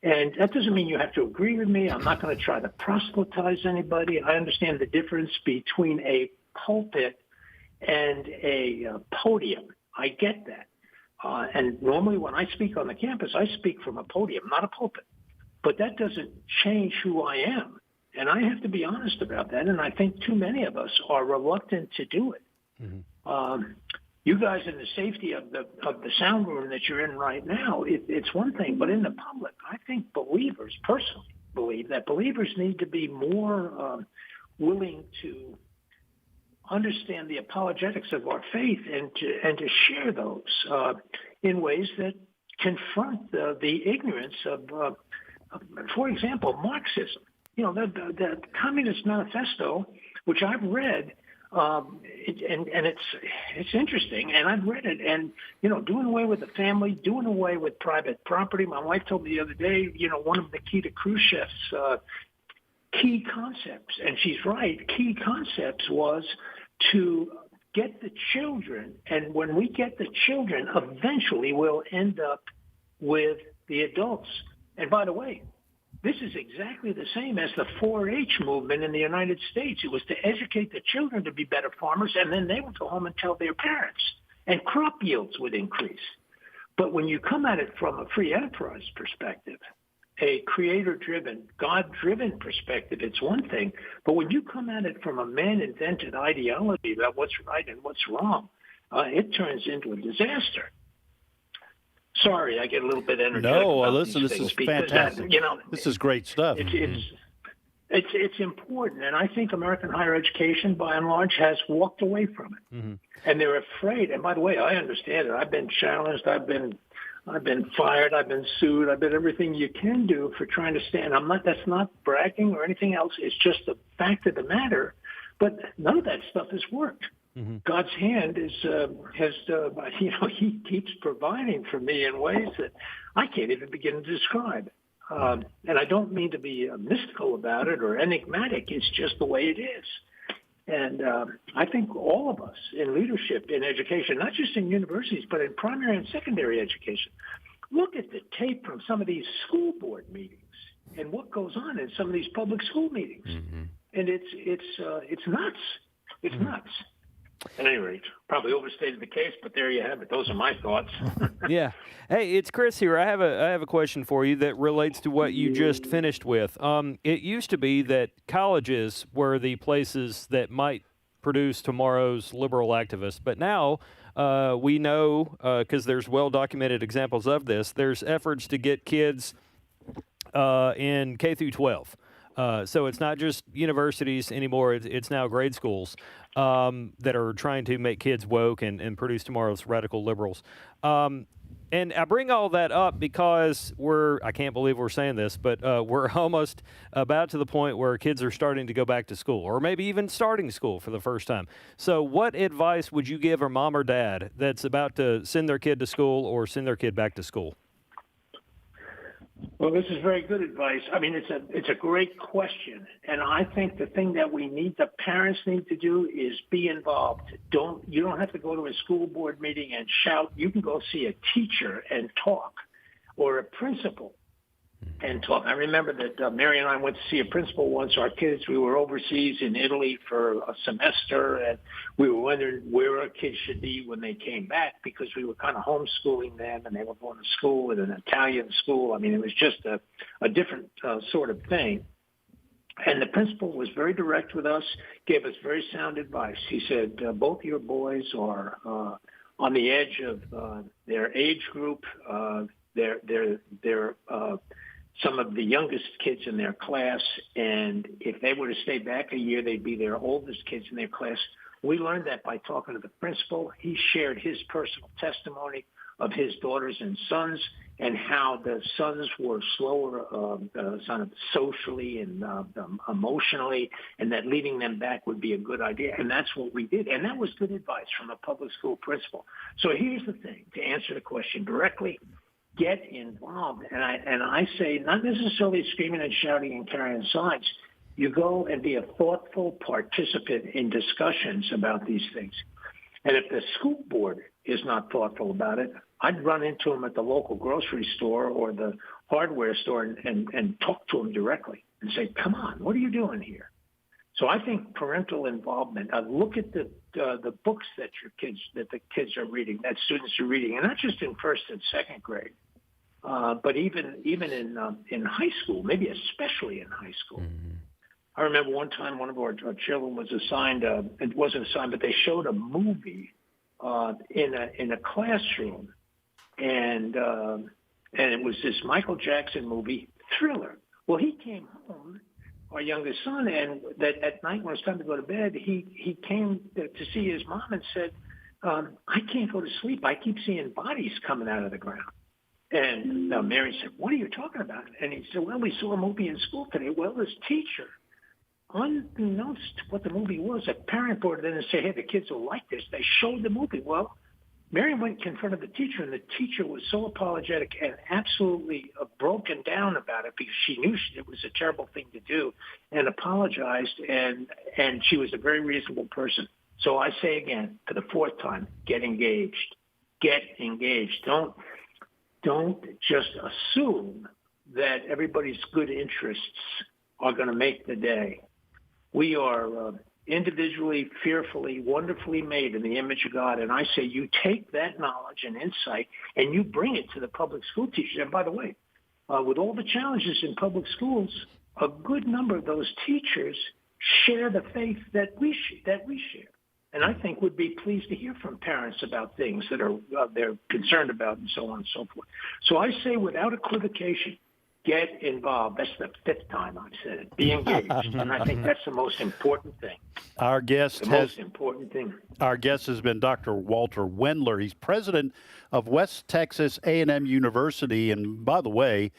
And that doesn't mean you have to agree with me. I'm not going to try to proselytize anybody. I understand the difference between a pulpit and a podium. I get that. And normally when I speak on the campus, I speak from a podium, not a pulpit. But that doesn't change who I am. And I have to be honest about that. And I think too many of us are reluctant to do it. Mm-hmm. You guys in the safety of the sound room that you're in right now, it's one thing. But in the public, I think believers personally believe that believers need to be more willing to understand the apologetics of our faith and to share those in ways that confront the ignorance of for example, Marxism. The Communist Manifesto, which I've read, and it's interesting, and I've read it, and doing away with the family, doing away with private property. My wife told me the other day, one of the Nikita Khrushchev's key concepts, and she's right, key concepts was to get the children, and when we get the children, eventually we'll end up with the adults. And by the way, this is exactly the same as the 4-H movement in the United States. It was to educate the children to be better farmers, and then they would go home and tell their parents, and crop yields would increase. But when you come at it from a free enterprise perspective, a creator-driven, God-driven perspective, it's one thing. But when you come at it from a man-invented ideology about what's right and what's wrong, it turns into a disaster. Sorry, I get a little bit energetic. No, about listen, these this things is because fantastic. This is great stuff. It's important, and I think American higher education, by and large, has walked away from it, Mm-hmm. and they're afraid. And by the way, I understand it. I've been challenged. I've been fired. I've been sued. I've been everything you can do for trying to stand. That's not bragging or anything else. It's just the fact of the matter. But none of that stuff has worked. God's hand He keeps providing for me in ways that I can't even begin to describe. And I don't mean to be mystical about it or enigmatic. It's just the way it is. And I think all of us in leadership, in education, not just in universities, but in primary and secondary education, look at the tape from some of these school board meetings and what goes on in some of these public school meetings. And it's nuts. It's nuts. At any rate, probably overstated the case, but there you have it. Those are my thoughts. Yeah. Hey, it's Chris here. I have a question for you that relates to what you just finished with. It used to be that colleges were the places that might produce tomorrow's liberal activists, but now we know, because there's well-documented examples of this, there's efforts to get kids in K through 12. So it's not just universities anymore. It's now grade schools that are trying to make kids woke and produce tomorrow's radical liberals. And I bring all that up because I can't believe we're saying this, but we're almost about to the point where kids are starting to go back to school, or maybe even starting school for the first time. So what advice would you give a mom or dad that's about to send their kid to school or send their kid back to school? Well, this is very good advice. I mean, it's a great question, and I think the thing that the parents need to do is be involved. You don't have to go to a school board meeting and shout. You can go see a teacher and talk, or a principal and talk. I remember that Mary and I went to see a principal once. We were overseas in Italy for a semester, and we were wondering where our kids should be when they came back, because we were kind of homeschooling them, and they were going to school at an Italian school. I mean, it was just a different sort of thing. And the principal was very direct with us, gave us very sound advice. He said, both your boys are on the edge of their age group. They're some of the youngest kids in their class, and if they were to stay back a year, they'd be their oldest kids in their class. We learned that by talking to the principal. He shared his personal testimony of his daughters and sons, and how the sons were slower socially and emotionally, and that leaving them back would be a good idea. And that's what we did. And that was good advice from a public school principal. So here's the thing, to answer the question directly: get involved. And I say, not necessarily screaming and shouting and carrying signs. You go and be a thoughtful participant in discussions about these things. And if the school board is not thoughtful about it, I'd run into them at the local grocery store or the hardware store and talk to them directly and say, come on, what are you doing here? So I think parental involvement, look at the books that the kids are reading, that students are reading, and not just in first and second grade, but even in high school, maybe especially in high school. I remember one time one of our children was assigned, it wasn't assigned, but they showed a movie in a classroom, and it was this Michael Jackson movie, Thriller. Well, he came home, our youngest son, and that at night when it was time to go to bed, he came to see his mom and said, I can't go to sleep. I keep seeing bodies coming out of the ground. And Mary said, what are you talking about? And he said, well, we saw a movie in school today. Well, this teacher, unbeknownst to what the movie was, a parent brought it in and said, hey, the kids will like this. They showed the movie. Well, Mary went in front of the teacher, and the teacher was so apologetic and absolutely broken down about it, because she knew it was a terrible thing to do, and apologized, and she was a very reasonable person. So I say again, for the fourth time, get engaged. Get engaged. Don't just assume that everybody's good interests are going to make the day. We are individually, fearfully, wonderfully made in the image of God. And I say you take that knowledge and insight and you bring it to the public school teachers. And by the way, with all the challenges in public schools, a good number of those teachers share the faith that we share. And I think would be pleased to hear from parents about things that they're concerned about, and so on and so forth. So I say, without equivocation, get involved. That's the fifth time I've said it. Be engaged. And I think that's the most important thing. Our guest most important thing. Our guest has been Dr. Walter Wendler. He's president of West Texas A&M University. And by the way,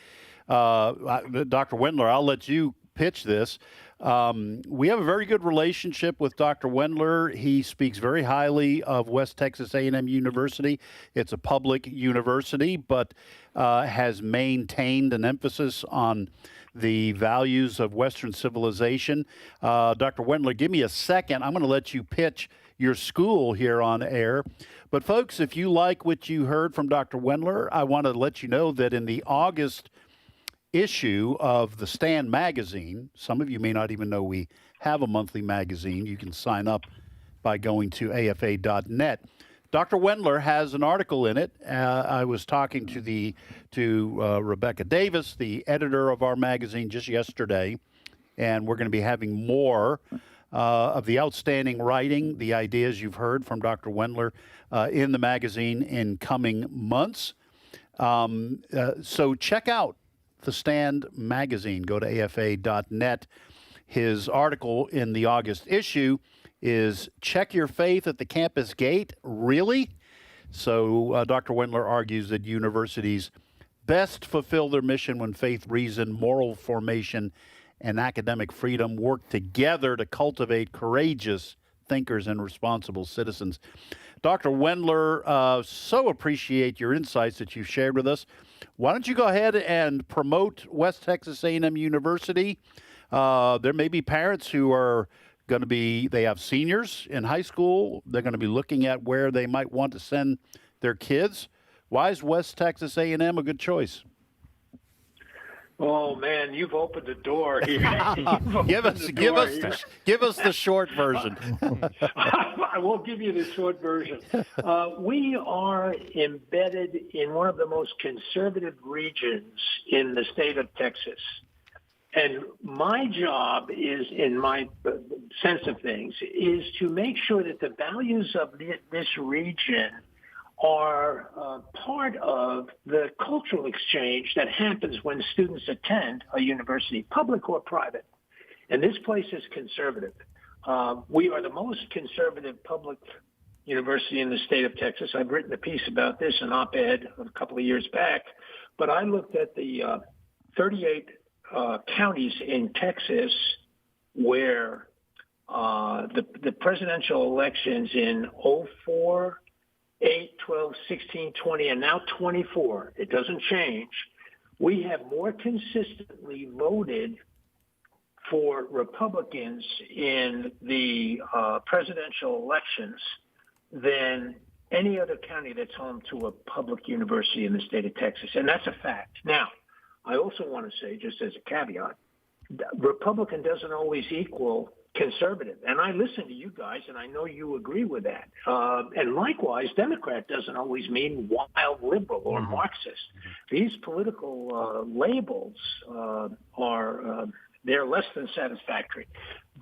Dr. Wendler, I'll let you pitch this. We have a very good relationship with Dr. Wendler. He speaks very highly of West Texas A&M University. It's a public university, but has maintained an emphasis on the values of Western civilization. Dr. Wendler, give me a second. I'm going to let you pitch your school here on air. But folks, if you like what you heard from Dr. Wendler, I want to let you know that in the August issue of the Stand magazine, some of you may not even know we have a monthly magazine. You can sign up by going to afa.net. Dr. Wendler has an article in it. I was talking to Rebecca Davis, the editor of our magazine, just yesterday, and we're going to be having more of the outstanding writing, the ideas you've heard from Dr. Wendler in the magazine in coming months. So check out the Stand magazine. Go to afa.net. His article in the August issue is Check Your Faith at the Campus Gate. Really? So Dr. Wendler argues that universities best fulfill their mission when faith, reason, moral formation, and academic freedom work together to cultivate courageous thinkers and responsible citizens. Dr. Wendler, so appreciate your insights that you've shared with us. Why don't you go ahead and promote West Texas A&M University? There may be parents who are going to be, they have seniors in high school. They're going to be looking at where they might want to send their kids. Why is West Texas A&M a good choice? Oh man, you've opened the door here. Give us the short version. I will give you the short version. We are embedded in one of the most conservative regions in the state of Texas. And my job is, in my sense of things, is to make sure that the values of this region are part of the cultural exchange that happens when students attend a university, public or private. And this place is conservative. We are the most conservative public university in the state of Texas. I've written a piece about this, an op-ed a couple of years back, but I looked at the 38 counties in Texas where the presidential elections in 04, 8, 12, 16, 20, and now 24, it doesn't change. We have more consistently voted for Republicans in the presidential elections than any other county that's home to a public university in the state of Texas. And that's a fact. Now, I also want to say, just as a caveat, Republican doesn't always equal conservative. And I listen to you guys, and I know you agree with that. And likewise, Democrat doesn't always mean wild liberal or Marxist. These political labels they're less than satisfactory.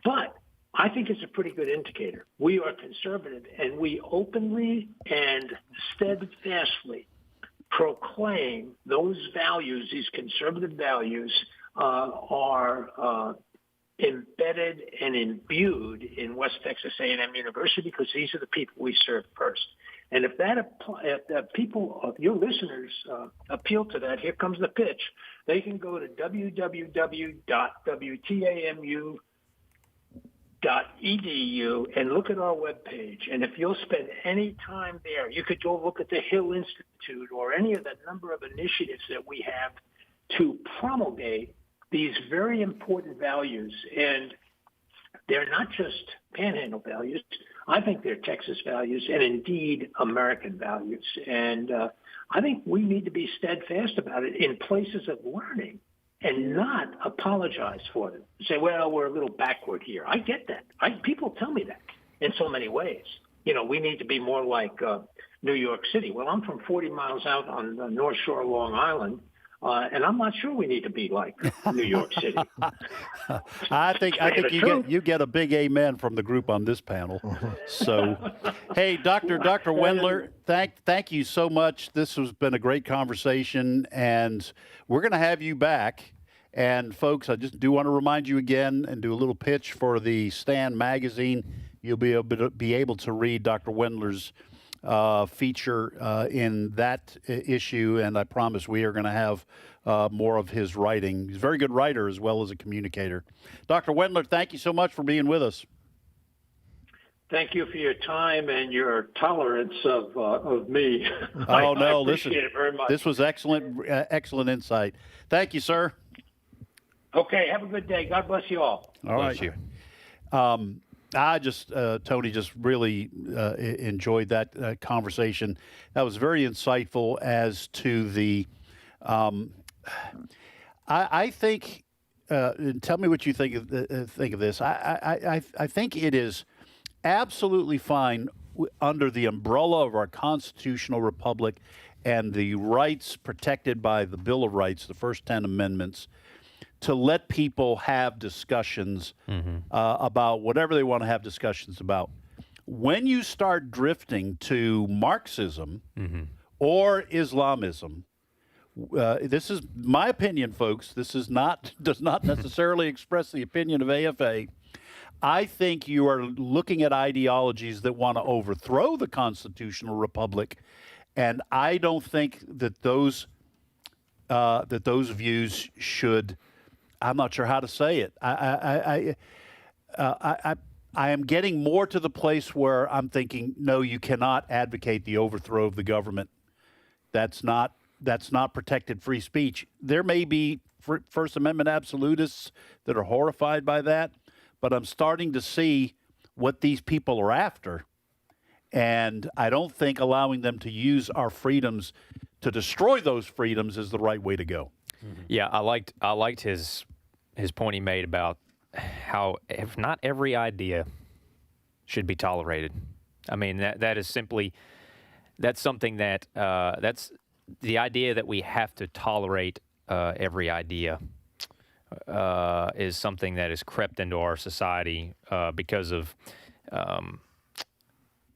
But I think it's a pretty good indicator. We are conservative, and we openly and steadfastly proclaim those values, these conservative values, are embedded and imbued in West Texas A&M University because these are the people we serve first. And if people, your listeners appeal to that, here comes the pitch. They can go to www.wtamu.edu and look at our webpage. And if you'll spend any time there, you could go look at the Hill Institute or any of the number of initiatives that we have to promulgate these very important values. And they're not just Panhandle values. I think they're Texas values and indeed American values. And I think we need to be steadfast about it in places of learning and not apologize for them. Say, well, we're a little backward here. I get that. People tell me that in so many ways. You know, we need to be more like New York City. Well, I'm from 40 miles out on the North Shore of Long Island. And I'm not sure we need to be like New York City. I think you get a big amen from the group on this panel. So, hey, Dr. Wendler, thank you so much. This has been a great conversation, and we're going to have you back. And folks, I just do want to remind you again and do a little pitch for the Stand magazine. You'll be able to read Dr. Wendler's feature in that issue, and I promise we are going to have more of his writing. He's a very good writer as well as a communicator. Dr. Wendler, thank you so much for being with us. Thank you for your time and your tolerance of me. Oh, no, I appreciate listen, it very much. this was excellent insight. Thank you, sir. Okay, have a good day. God bless you all. All right. I just, Tony, just really enjoyed that conversation. That was very insightful as to the, I think, tell me what you think of this. I think it is absolutely fine under the umbrella of our constitutional republic and the rights protected by the Bill of Rights, the first 10 amendments, to let people have discussions about whatever they want to have discussions about. When you start drifting to Marxism or Islamism, this is my opinion, folks. This is does not necessarily express the opinion of AFA. I think you are looking at ideologies that want to overthrow the constitutional republic, and I don't think that those views should. I'm not sure how to say it. I am getting more to the place where I'm thinking, no, you cannot advocate the overthrow of the government. That's not protected free speech. There may be First Amendment absolutists that are horrified by that, but I'm starting to see what these people are after, and I don't think allowing them to use our freedoms to destroy those freedoms is the right way to go. Yeah, I liked his point he made about how if not every idea should be tolerated. I mean that's something that that's the idea that we have to tolerate every idea is something that has crept into our society because of.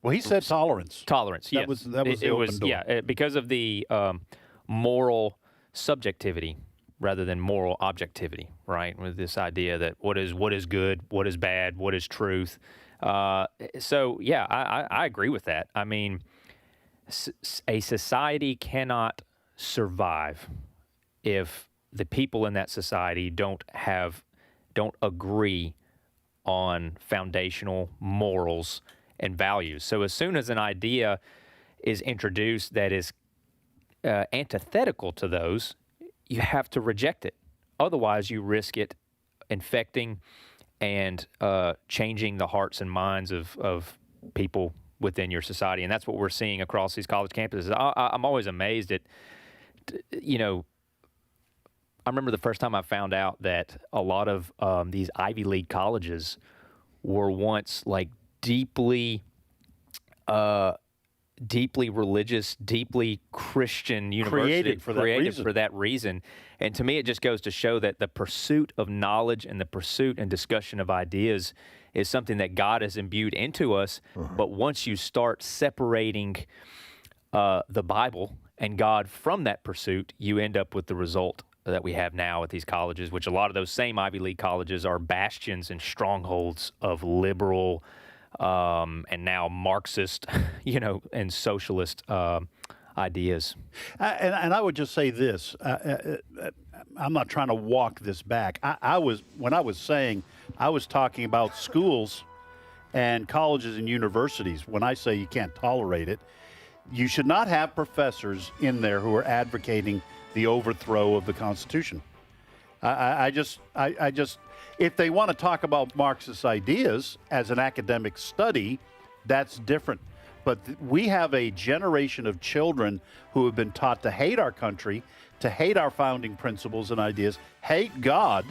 Well, he said tolerance. Tolerance. That was the open door. Yeah, because of the moral subjectivity rather than moral objectivity, right? With this idea that what is good, what is bad, what is truth. So yeah, I agree with that. I mean, a society cannot survive if the people in that society don't agree on foundational morals and values. So as soon as an idea is introduced that is antithetical to those, you have to reject it. Otherwise, you risk it infecting and changing the hearts and minds of people within your society. And that's what we're seeing across these college campuses. I'm always amazed at, I remember the first time I found out that a lot of these Ivy League colleges were once like deeply religious, deeply Christian university, created for that reason. And to me, it just goes to show that the pursuit of knowledge and the pursuit and discussion of ideas is something that God has imbued into us. But once you start separating the Bible and God from that pursuit, you end up with the result that we have now at these colleges, which a lot of those same Ivy League colleges are bastions and strongholds of liberal and now Marxist, and socialist ideas. And I would just say this. I'm not trying to walk this back. When I was saying, I was talking about schools and colleges and universities. When I say you can't tolerate it, you should not have professors in there who are advocating the overthrow of the Constitution. I just, if they want to talk about Marxist ideas as an academic study, that's different. But we have a generation of children who have been taught to hate our country, to hate our founding principles and ideas, hate God,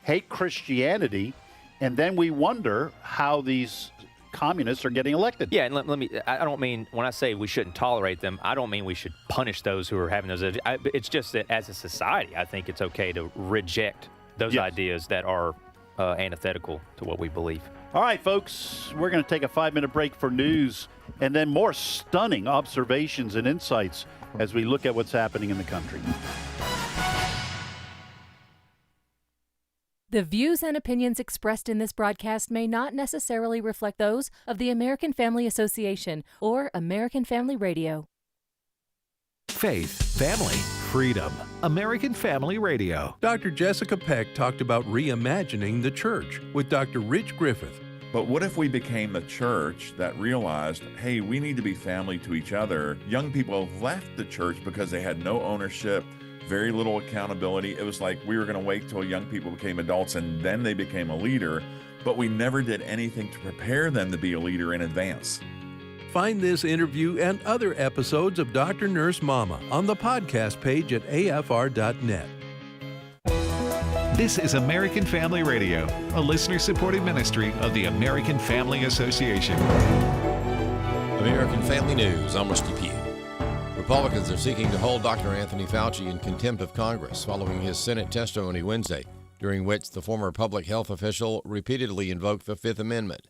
hate Christianity, and then we wonder how these communists are getting elected. Yeah, and let me, I don't mean, when I say we shouldn't tolerate them, I don't mean we should punish those who are having those. It's just that as a society, I think it's okay to reject those ideas that are antithetical to what we believe. All right, folks, we're going to take a 5-minute break for news and then more stunning observations and insights as we look at what's happening in the country. The views and opinions expressed in this broadcast may not necessarily reflect those of the American Family Association or American Family Radio. Faith, family, freedom. American Family Radio. Dr. Jessica Peck talked about reimagining the church with Dr. Rich Griffith. But what if we became the church that realized, hey, we need to be family to each other? Young people left the church because they had no ownership, very little accountability. It was like we were going to wait till young people became adults and then they became a leader, but we never did anything to prepare them to be a leader in advance. Find this interview and other episodes of Dr. Nurse Mama on the podcast page at afr.net. This is American Family Radio, a listener-supported ministry of the American Family Association. American Family News, I'm Rusty Pugh. Republicans are seeking to hold Dr. Anthony Fauci in contempt of Congress following his Senate testimony Wednesday, during which the former public health official repeatedly invoked the Fifth Amendment.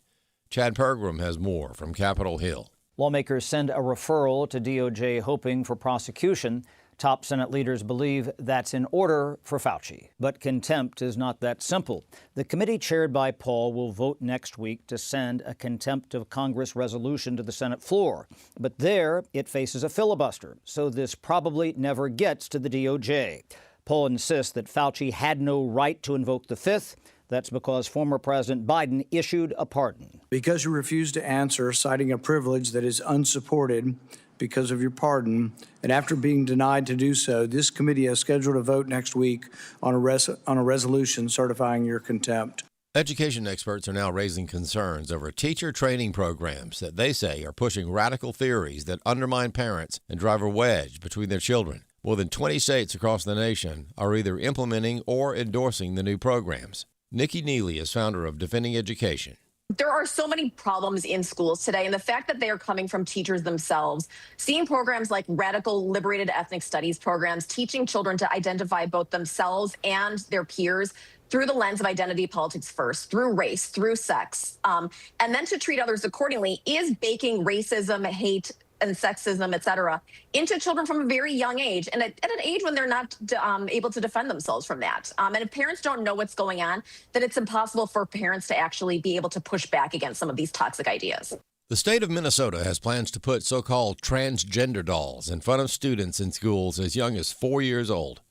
Chad Pergram has more from Capitol Hill. Lawmakers send a referral to DOJ hoping for prosecution. Top Senate leaders believe that's in order for Fauci. But contempt is not that simple. The committee chaired by Paul will vote next week to send a contempt of Congress resolution to the Senate floor. But there, it faces a filibuster, so this probably never gets to the DOJ. Paul insists that Fauci had no right to invoke the Fifth. That's because former President Biden issued a pardon. Because you refused to answer, citing a privilege that is unsupported because of your pardon, and after being denied to do so, this committee has scheduled a vote next week on a resolution certifying your contempt. Education experts are now raising concerns over teacher training programs that they say are pushing radical theories that undermine parents and drive a wedge between their children. More than 20 states across the nation are either implementing or endorsing the new programs. Nikki Neely is founder of Defending Education. There are so many problems in schools today, and the fact that they are coming from teachers themselves, seeing programs like radical liberated ethnic studies programs, teaching children to identify both themselves and their peers through the lens of identity politics first, through race, through sex, and then to treat others accordingly, is baking racism, hate, and sexism, et cetera, into children from a very young age, and at an age when they're not able to defend themselves from that. And if parents don't know what's going on, then it's impossible for parents to actually be able to push back against some of these toxic ideas. The state of Minnesota has plans to put so-called transgender dolls in front of students in schools as young as 4 years old.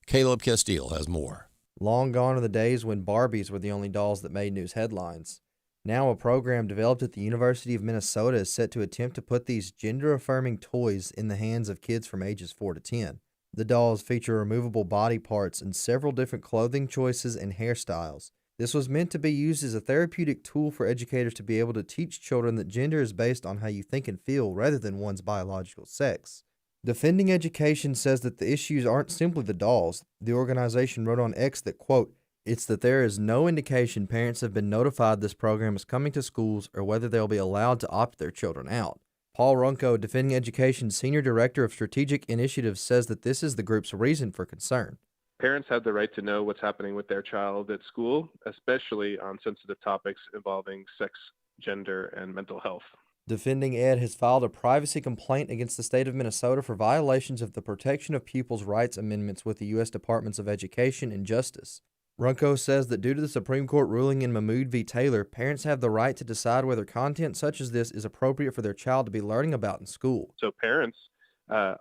Caleb Castile has more. Long gone are the days when Barbies were the only dolls that made news headlines. Now a program developed at the University of Minnesota is set to attempt to put these gender-affirming toys in the hands of kids from ages 4 to 10. The dolls feature removable body parts and several different clothing choices and hairstyles. This was meant to be used as a therapeutic tool for educators to be able to teach children that gender is based on how you think and feel rather than one's biological sex. Defending Education says that the issues aren't simply the dolls. The organization wrote on X that, quote, "It's that there is no indication parents have been notified this program is coming to schools or whether they'll be allowed to opt their children out." Paul Runco, Defending Education's Senior Director of Strategic Initiatives, says that this is the group's reason for concern. Parents have the right to know what's happening with their child at school, especially on sensitive topics involving sex, gender, and mental health. Defending Ed has filed a privacy complaint against the state of Minnesota for violations of the Protection of Pupils' Rights amendments with the U.S. Departments of Education and Justice. Runco says that due to the Supreme Court ruling in Mahmoud v. Taylor, parents have the right to decide whether content such as this is appropriate for their child to be learning about in school. So parents,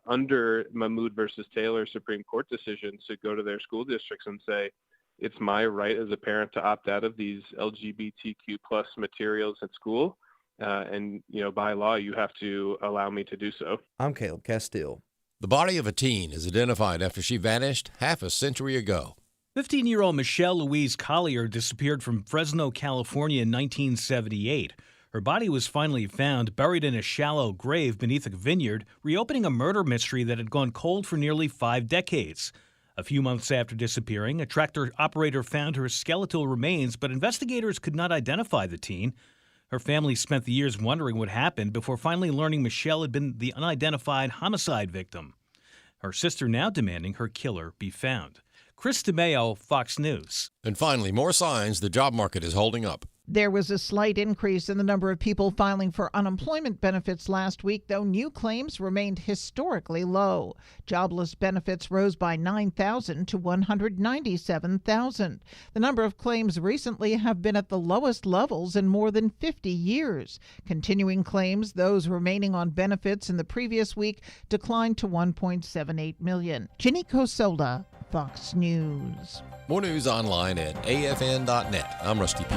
under Mahmoud versus Taylor Supreme Court decision, should go to their school districts and say, it's my right as a parent to opt out of these LGBTQ plus materials at school. And, by law, you have to allow me to do so. I'm Caleb Castile. The body of a teen is identified after she vanished half a century ago. 15-year-old Michelle Louise Collier disappeared from Fresno, California in 1978. Her body was finally found buried in a shallow grave beneath a vineyard, reopening a murder mystery that had gone cold for nearly 5 decades. A few months after disappearing, a tractor operator found her skeletal remains, but investigators could not identify the teen. Her family spent the years wondering what happened before finally learning Michelle had been the unidentified homicide victim. Her sister now demanding her killer be found. Chris DeMeo, Fox News. And finally, more signs the job market is holding up. There was a slight increase in the number of people filing for unemployment benefits last week, though new claims remained historically low. Jobless benefits rose by 9,000 to 197,000. The number of claims recently have been at the lowest levels in more than 50 years. Continuing claims, those remaining on benefits in the previous week, declined to 1.78 million. Ginny Cosola, Fox News. More news online at afn.net. I'm Rusty P.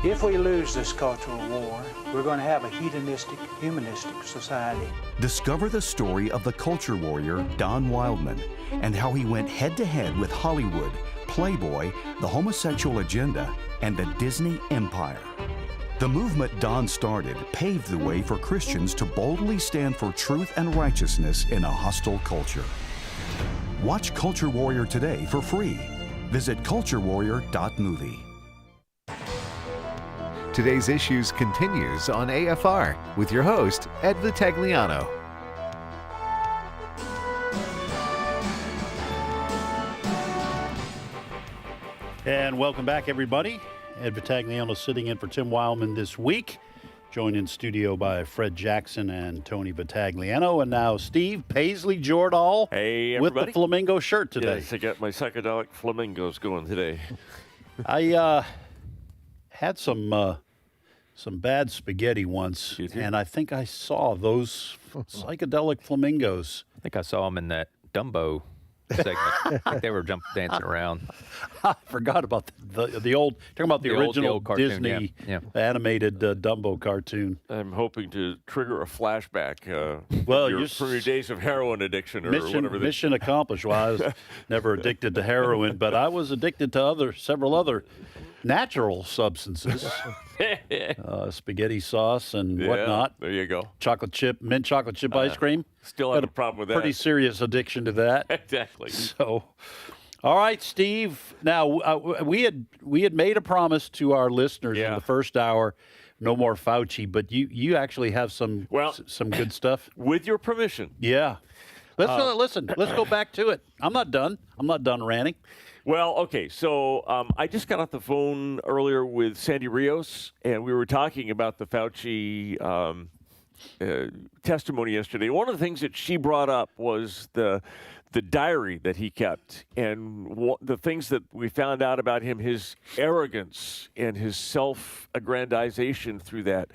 If we lose this cultural war, we're going to have a hedonistic, humanistic society. Discover the story of the culture warrior Don Wildman and how he went head-to-head with Hollywood, Playboy, the homosexual agenda, and the Disney empire. The movement Don started paved the way for Christians to boldly stand for truth and righteousness in a hostile culture. Watch Culture Warrior today for free. Visit culturewarrior.movie. Today's Issues continues on AFR with your host, Ed Vitagliano. And welcome back, everybody. Ed Vitagliano sitting in for Tim Wildman this week, joined in studio by Fred Jackson and Tony Vitagliano. And now Steve Paisley Jordahl with the flamingo shirt today. Yes, I got my psychedelic flamingos going today. I had some bad spaghetti once, and I think I saw those psychedelic flamingos. I think I saw them in that Dumbo segment. I think they were dancing around. I forgot about the old, talking about the original old cartoon, Disney yeah. animated Dumbo cartoon. I'm hoping to trigger a flashback Well, from your days of heroin addiction or whatever. Mission accomplished. Well, I was never addicted to heroin, but I was addicted to several other natural substances. Spaghetti sauce and whatnot. There you go. Mint chocolate chip ice cream. Still have a problem with that. Pretty serious addiction to that. Exactly. So, all right, Steve. Now we had made a promise to our listeners in the first hour, no more Fauci. But you actually have some good stuff. With your permission. Yeah. Listen. Let's go back to it. I'm not done. I'm not done ranting. Well, okay, so I just got off the phone earlier with Sandy Rios, and we were talking about the Fauci testimony yesterday. One of the things that she brought up was the diary that he kept, and the things that we found out about him, his arrogance and his self-aggrandization through that.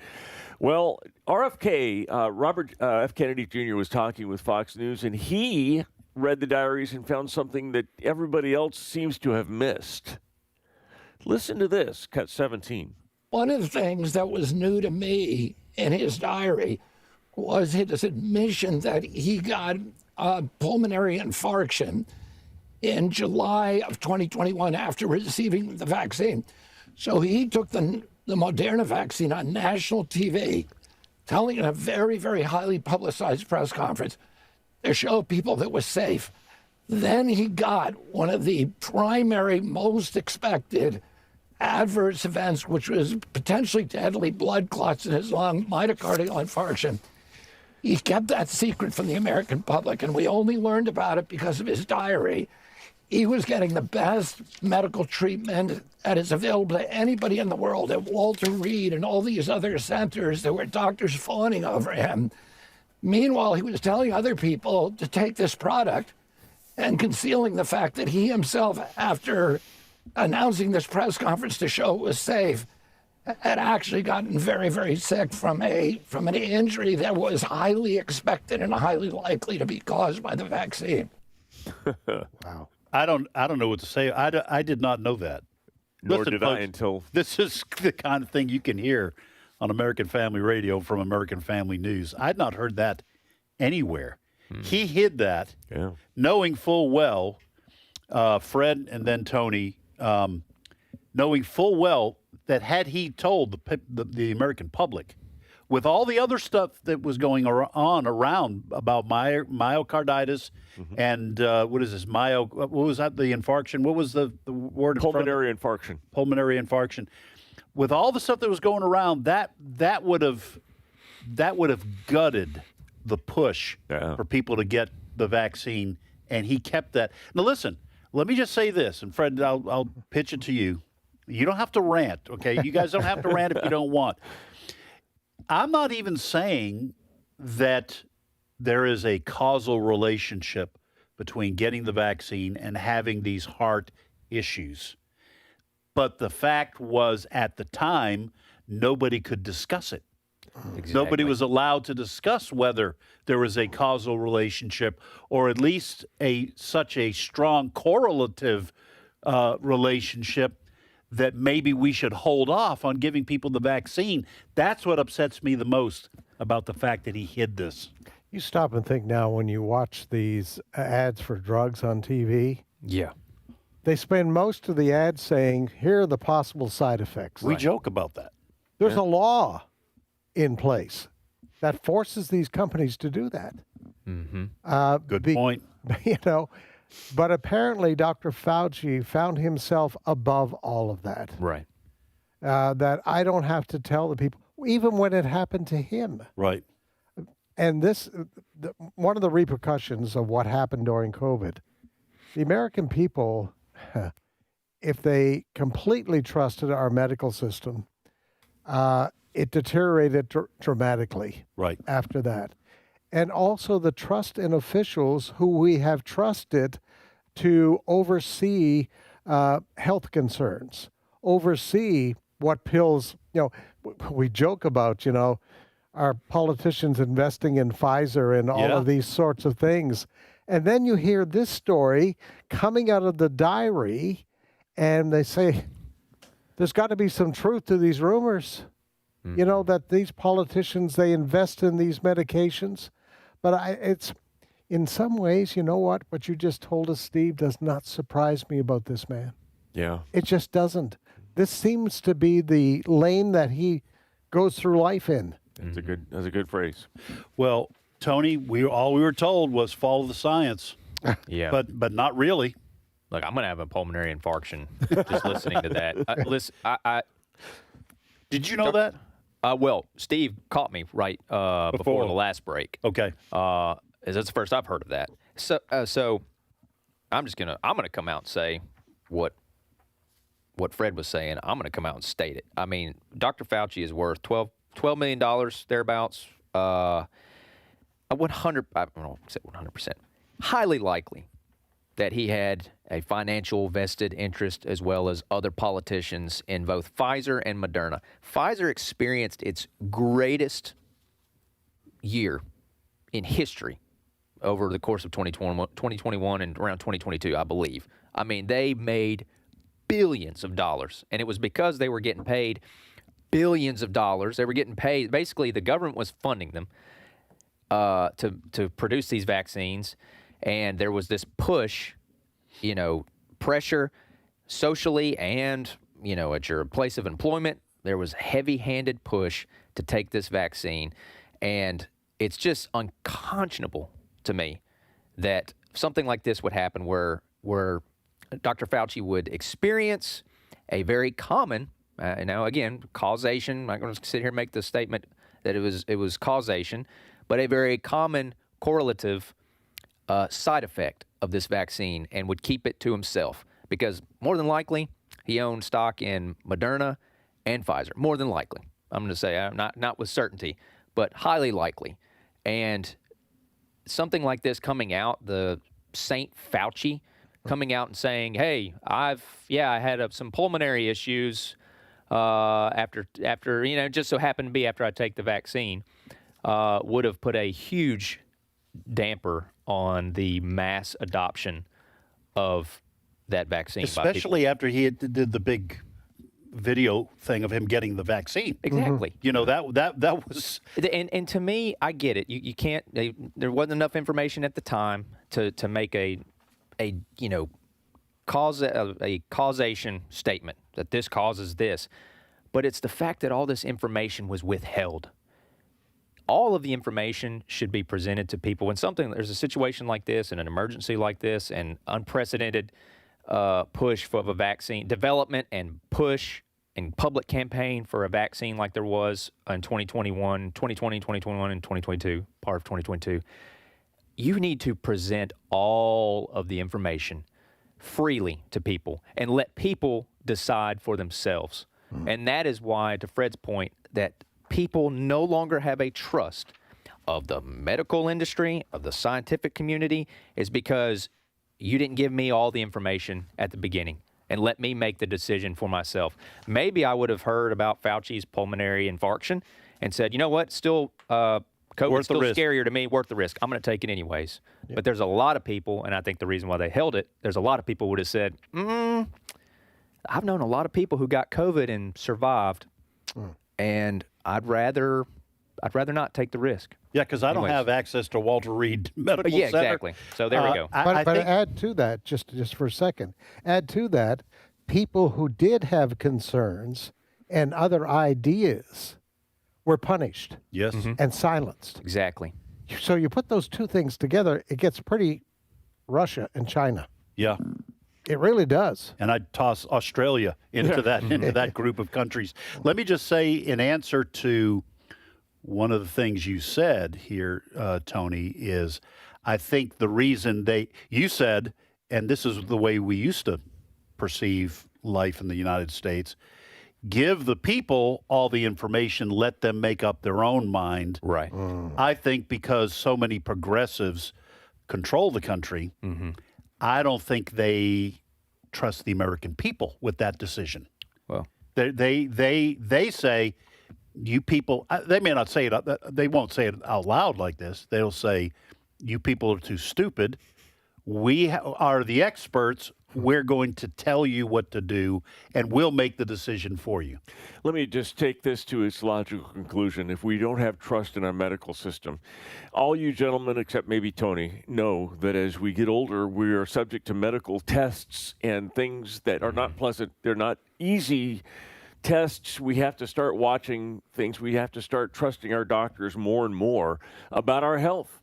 Well, RFK, Robert F. Kennedy Jr. was talking with Fox News, and he read the diaries and found something that everybody else seems to have missed. Listen to this, cut 17. One of the things that was new to me in his diary was his admission that he got pulmonary infarction in July of 2021 after receiving the vaccine. So he took the Moderna vaccine on national TV, telling in a very, very highly publicized press conference to show people that was safe. Then he got one of the primary, most expected adverse events, which was potentially deadly blood clots in his lung, myocardial infarction. He kept that secret from the American public, and we only learned about it because of his diary. He was getting the best medical treatment that is available to anybody in the world at Walter Reed and all these other centers. There were doctors fawning over him. Meanwhile, he was telling other people to take this product and concealing the fact that he himself, after announcing this press conference to show it was safe, had actually gotten very, very sick from an injury that was highly expected and highly likely to be caused by the vaccine. Wow. I don't know what to say. I did not know that. Nor did I until... This is the kind of thing you can hear on American Family Radio from American Family News. I'd not heard that anywhere. He hid that, knowing full well, Fred and then Tony, knowing full well that had he told the American public, with all the other stuff that was going on around about myocarditis and what is this, what was that, the infarction? What was the word? Pulmonary infarction. Pulmonary infarction. With all the stuff that was going around, that would have gutted the push for people to get the vaccine, and he kept that. Now listen, Let me just say this, and Fred, I'll pitch it to you. You don't have to rant, okay? You guys don't have to rant if you don't want. I'm not even saying that there is a causal relationship between getting the vaccine and having these heart issues. But the fact was, at the time, nobody could discuss it. Exactly. Nobody was allowed to discuss whether there was a causal relationship or at least such a strong correlative relationship that maybe we should hold off on giving people the vaccine. That's what upsets me the most about the fact that he hid this. You stop and think now when you watch these ads for drugs on TV. Yeah. They spend most of the ads saying, here are the possible side effects. We joke about that. There's a law in place that forces these companies to do that. Mm-hmm. Good point. You know, but apparently Dr. Fauci found himself above all of that. Right. That I don't have to tell the people, even when it happened to him. Right. And one of the repercussions of what happened during COVID, the American people, if they completely trusted our medical system, it deteriorated dramatically after that. And also the trust in officials who we have trusted to oversee health concerns, oversee what pills, we joke about, our politicians investing in Pfizer and all of these sorts of things. And then you hear this story coming out of the diary, and they say, there's got to be some truth to these rumors. That these politicians, they invest in these medications. But it's, in some ways, you know what you just told us, Steve, does not surprise me about this man. Yeah. It just doesn't. This seems to be the lane that he goes through life in. That's a good phrase. Well, Tony, all we were told was follow the science. Yeah. But not really. Look, I'm going to have a pulmonary infarction just listening to that. Did you know that? Well, Steve caught me right before the last break. Okay. That's the first I've heard of that. So I'm gonna come out and say what Fred was saying. I'm gonna come out and state it. I mean, Dr. Fauci is worth $12 million thereabouts. 100. I don't say 100%. Highly likely that he had a financial vested interest as well as other politicians in both Pfizer and Moderna. Pfizer experienced its greatest year in history over the course of 2021 and around 2022, I believe. I mean, they made billions of dollars, and it was because they were getting paid billions of dollars. They were getting paid. Basically, the government was funding them to produce these vaccines. And there was this push, pressure socially and, at your place of employment. There was a heavy-handed push to take this vaccine. And it's just unconscionable to me that something like this would happen where Dr. Fauci would experience a very common, again, causation. I'm not going to sit here and make the statement that it was causation, but a very common correlative side effect of this vaccine, and would keep it to himself because more than likely he owned stock in Moderna and Pfizer. More than likely, I'm going to say not with certainty, but highly likely. And something like this coming out, the Saint Fauci coming out and saying, "Hey, I had some pulmonary issues after just so happened to be after I take the vaccine," would have put a huge damper on the mass adoption of that vaccine. Especially after he did the big video thing of him getting the vaccine. Exactly. That was... And to me, I get it. You can't... there wasn't enough information at the time to make a causation statement that this causes this. But it's the fact that all this information was withheld. All of the information should be presented to people when there's a situation like this and an emergency like this and unprecedented push for a vaccine development and push and public campaign for a vaccine like there was in 2020, 2021, and 2022, part of 2022. You need to present all of the information freely to people and let people decide for themselves. And that is why, to Fred's point, that people no longer have a trust of the medical industry, of the scientific community, is because you didn't give me all the information at the beginning and let me make the decision for myself. Maybe I would have heard about Fauci's pulmonary infarction and said, you know what, still, COVID's still scarier to me, worth the risk. I'm going to take it anyways. Yeah. But there's a lot of people, and I think the reason why they held it, there's a lot of people who would have said, I've known a lot of people who got COVID and survived, and I'd rather not take the risk. Yeah, because I don't have access to Walter Reed Medical Center. Yeah, exactly. So there we go. But add to that, just for a second, add to that, people who did have concerns and other ideas were punished. Yes. And silenced. Exactly. So you put those two things together, it gets pretty Russia and China. Yeah. It really does. And I'd toss Australia into that group of countries. Let me just say, in answer to one of the things you said here, Tony, is I think the reason you said, and this is the way we used to perceive life in the United States, give the people all the information, let them make up their own mind. Right. I think because so many progressives control the country, I don't think they trust the American people with that decision. Well, they say, you people, they may not say it, they won't say it out loud like this. They'll say, you people are too stupid. We are the experts. We're going to tell you what to do, and we'll make the decision for you. Let me just take this to its logical conclusion. If we don't have trust in our medical system, all you gentlemen, except maybe Tony, know that as we get older, we are subject to medical tests and things that are not pleasant. They're not easy tests. We have to start watching things. We have to start trusting our doctors more and more about our health.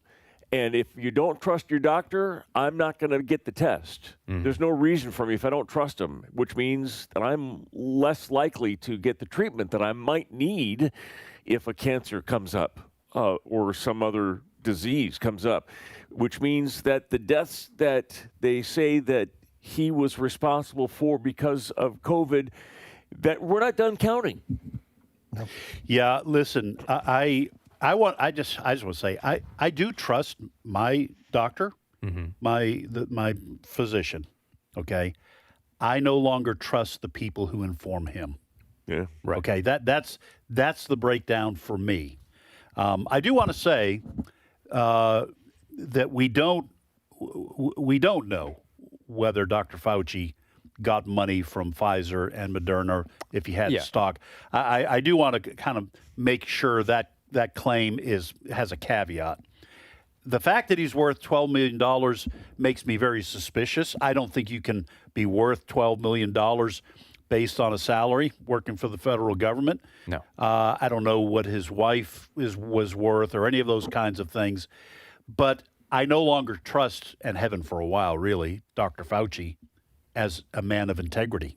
And if you don't trust your doctor, I'm not going to get the test. There's no reason for me if I don't trust him, which means that I'm less likely to get the treatment that I might need if a cancer comes up or some other disease comes up, which means that the deaths that they say that he was responsible for because of COVID, that we're not done counting. No. Yeah, listen, I just want to say I do trust my doctor, my physician. Okay, I no longer trust the people who inform him. Yeah, right. Okay, that's the breakdown for me. I do want to say that we don't know whether Dr. Fauci got money from Pfizer and Moderna if he had stock. I do want to kind of make sure that claim has a caveat. The fact that he's worth $12 million makes me very suspicious. I don't think you can be worth $12 million based on a salary working for the federal government. No. I don't know what his wife was worth or any of those kinds of things. But I no longer trust, and haven't for a while really, Dr. Fauci as a man of integrity.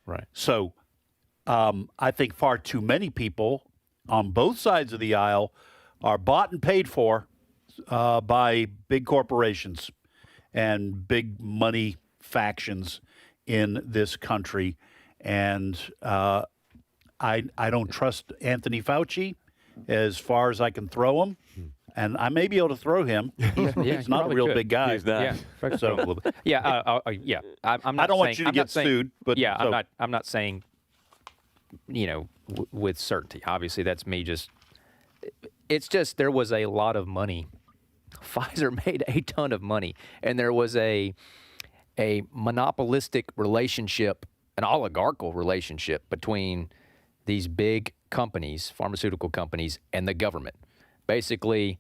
Right. So I think far too many people on both sides of the aisle are bought and paid for by big corporations and big money factions in this country. And I don't trust Anthony Fauci as far as I can throw him. And I may be able to throw him. He's not a real big guy. He's not. Yeah. So, I'm not I don't want you to get sued. But I'm not saying, with certainty. Obviously, that's me just. It's just there was a lot of money. Pfizer made a ton of money, and there was a monopolistic relationship, an oligarchical relationship between these big companies, pharmaceutical companies, and the government. Basically,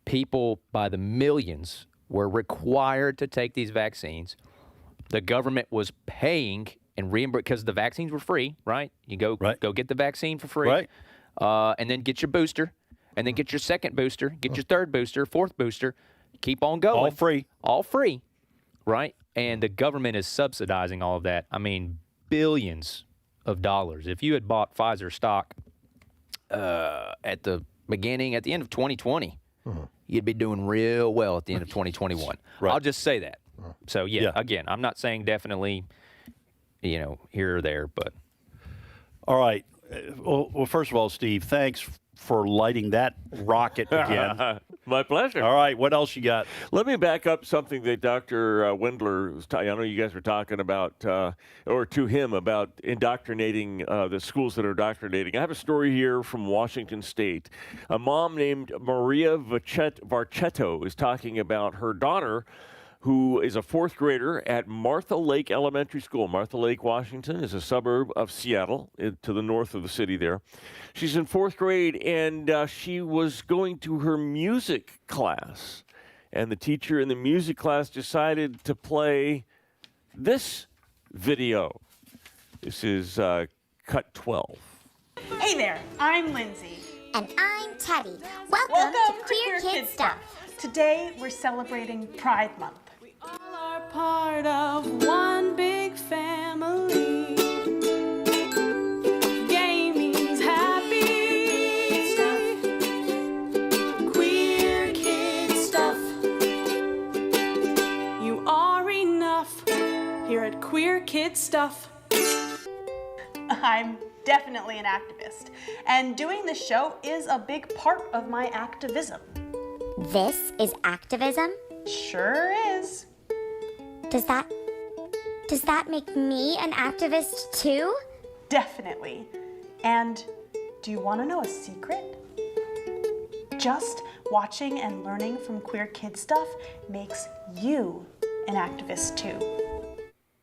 people by the millions were required to take these vaccines. The government was paying and reimbursing because the vaccines were free, right? You go get the vaccine for free, right? And then get your booster, and then get your second booster, get your third booster, fourth booster, keep on going. All free, right? And the government is subsidizing all of that. I mean, billions of dollars. If you had bought Pfizer stock at the end of 2020, you'd be doing real well at the end of 2021. I'll just say that. So, again, I'm not saying definitely, here or there, but. All right. Well, first of all, Steve, thanks for lighting that rocket again. My pleasure. All right. What else you got? Let me back up something that Dr. Wendler was I know you guys were talking about, or to him about indoctrinating the schools that are indoctrinating. I have a story here from Washington State. A mom named Maria Varchetto is talking about her daughter, who is a fourth grader at Martha Lake Elementary School. Martha Lake, Washington, is a suburb of Seattle, to the north of the city there. She's in fourth grade, and she was going to her music class. And the teacher in the music class decided to play this video. This is cut 12. Hey there, I'm Lindsay. And I'm Teddy. Welcome to Queer Kid Stuff. Today we're celebrating Pride Month. We all are part of one big family. Gaming's happy stuff. Queer Kid Stuff. You are enough here at Queer Kid Stuff. I'm definitely an activist, and doing this show is a big part of my activism. This is activism? Sure is. Does that make me an activist too? Definitely. And do you want to know a secret? Just watching and learning from Queer Kid Stuff makes you an activist too.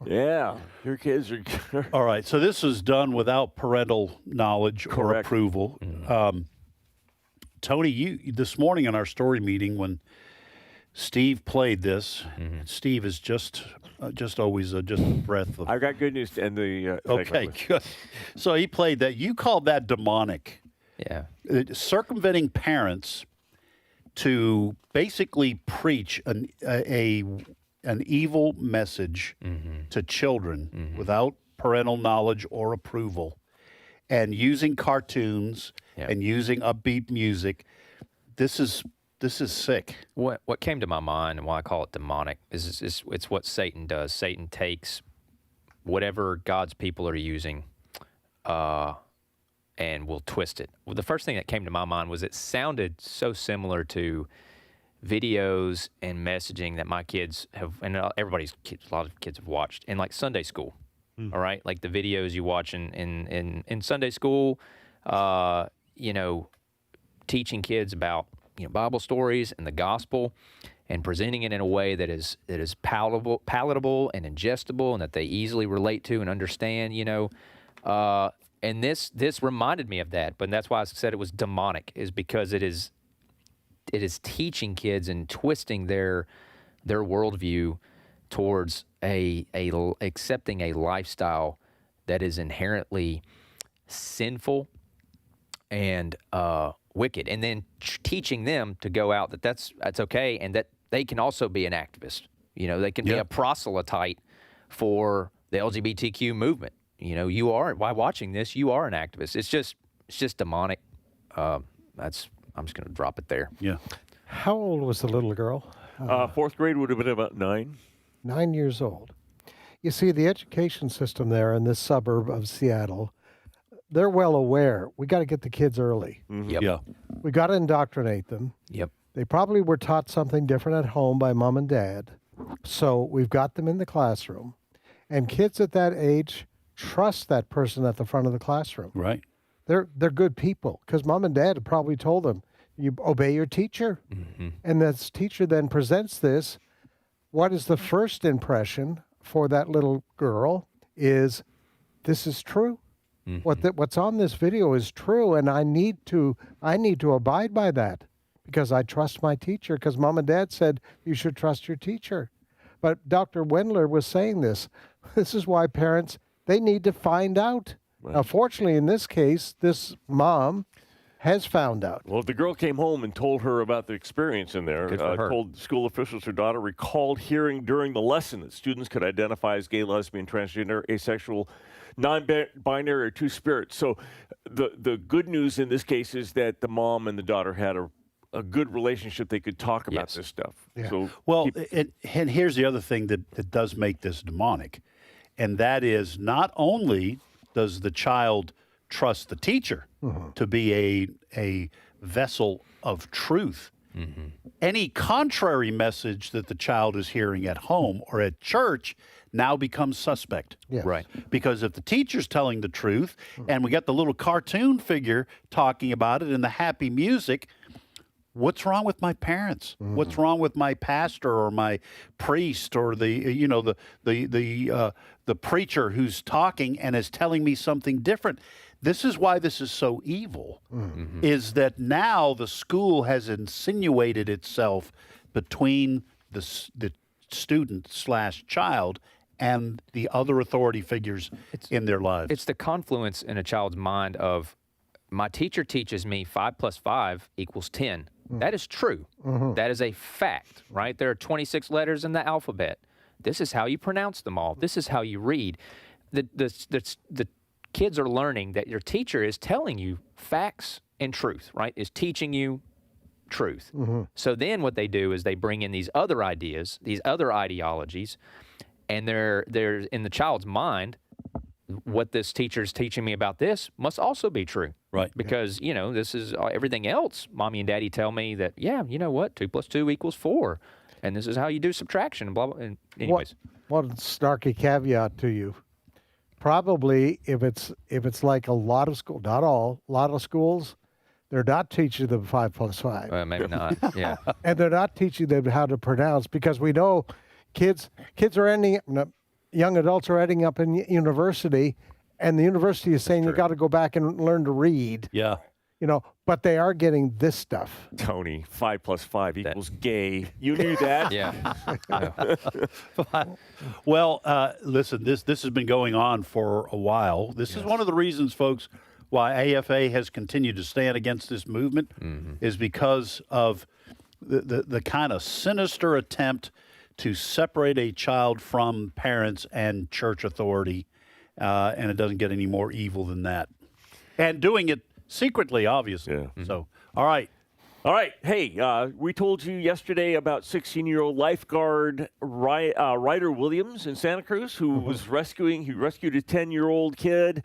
Yeah, your kids are. All right, so this is done without parental knowledge or approval. Tony, you this morning in our story meeting when Steve played this, Steve is just always just a breath of. I've got good news to end the. Okay, good. So he played that. You called that demonic. Yeah. Circumventing parents to basically preach an evil message to children without parental knowledge or approval, and using cartoons and using upbeat music. This is sick. What came to my mind and why I call it demonic is it's what Satan does. Satan takes whatever God's people are using and will twist it. Well, the first thing that came to my mind was it sounded so similar to videos and messaging that my kids have, and everybody's kids, a lot of kids have watched in like Sunday school. All right, like the videos you watch in Sunday school, teaching kids about Bible stories and the gospel, and presenting it in a way that is palatable and ingestible, and that they easily relate to and understand. And this reminded me of that, but that's why I said it was demonic, is because it is teaching kids and twisting their worldview towards accepting a lifestyle that is inherently sinful and wicked, and then teaching them to go out that's okay, and that they can also be an activist. They can be a proselyte for the LGBTQ movement. You are, by watching this, you are an activist. It's just demonic. I'm just going to drop it there. Yeah. How old was the little girl? Fourth grade would have been about 9. 9 years old. You see, the education system there in this suburb of Seattle, they're well aware. We got to get the kids early. Yep. Yeah. We got to indoctrinate them. Yep. They probably were taught something different at home by mom and dad. So we've got them in the classroom. And kids at that age trust that person at the front of the classroom. Right. They're good people, because mom and dad had probably told them, you obey your teacher. And this teacher then presents this. What is the first impression for that little girl is, this is true. What's on this video is true, and I need to abide by that, because I trust my teacher, because mom and dad said you should trust your teacher. But Dr. Wendler was saying this. This is why parents, they need to find out. Right. Now, fortunately, in this case, this mom has found out. Well, the girl came home and told her about the experience in there. Good for her. Told school officials her daughter recalled hearing during the lesson that students could identify as gay, lesbian, transgender, asexual, non-binary, or two-spirit. So the good news in this case is that the mom and the daughter had a good relationship. They could talk about this stuff. Yeah. So well, and here's the other thing that does make this demonic, and that is not only does the child trust the teacher to be a vessel of truth, any contrary message that the child is hearing at home or at church now becomes suspect. Yes. Right. Because if the teacher's telling the truth and we got the little cartoon figure talking about it and the happy music, what's wrong with my parents? What's wrong with my pastor or my priest or the preacher who's talking and is telling me something different? This is why this is so evil, is that now the school has insinuated itself between the student/child and the other authority figures in their lives. It's the confluence in a child's mind of, my teacher teaches me 5 + 5 = 10. That is true. That is a fact, right? There are 26 letters in the alphabet. This is how you pronounce them all. This is how you read. The kids are learning that your teacher is telling you facts and truth, right? Is teaching you truth. So then what they do is they bring in these other ideas, these other ideologies, and they're in the child's mind, what this teacher is teaching me about this must also be true. Right. Because, this is everything else. Mommy and daddy tell me that, you know what, 2 + 2 = 4. And this is how you do subtraction, blah, blah. And anyways. One snarky caveat to you. Probably if it's like a lot of schools, not all, a lot of schools, they're not teaching them 5 + 5. Maybe not, yeah. And they're not teaching them how to pronounce, because we know kids are young adults are ending up in university, and the university is saying you got to go back and learn to read. Yeah. But they are getting this stuff. Tony, 5 + 5 = gay. You knew that? Yeah. Well, listen, this has been going on for a while. This is one of the reasons, folks, why AFA has continued to stand against this movement, is because of the kind of sinister attempt to separate a child from parents and church authority, and it doesn't get any more evil than that. And doing it secretly, obviously. Yeah. So, all right. All right. Hey, we told you yesterday about 16-year-old lifeguard Ryder Williams in Santa Cruz, who was rescued a 10-year-old kid.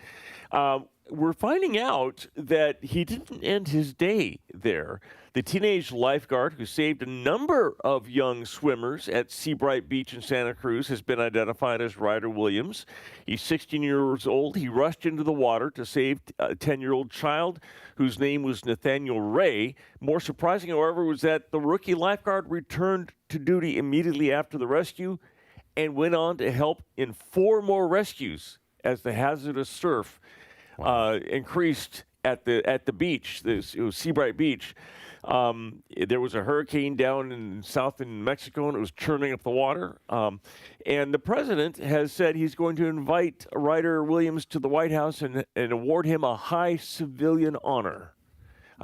We're finding out that he didn't end his day there. The teenage lifeguard who saved a number of young swimmers at Seabright Beach in Santa Cruz has been identified as Ryder Williams. He's 16 years old. He rushed into the water to save a 10-year-old child whose name was Nathaniel Ray. More surprising, however, was that the rookie lifeguard returned to duty immediately after the rescue and went on to help in 4 more rescues as the hazardous surf increased at the beach. It was Seabright Beach. There was a hurricane down in southern Mexico, and it was churning up the water. And the president has said he's going to invite Ryder Williams to the White House and award him a high civilian honor.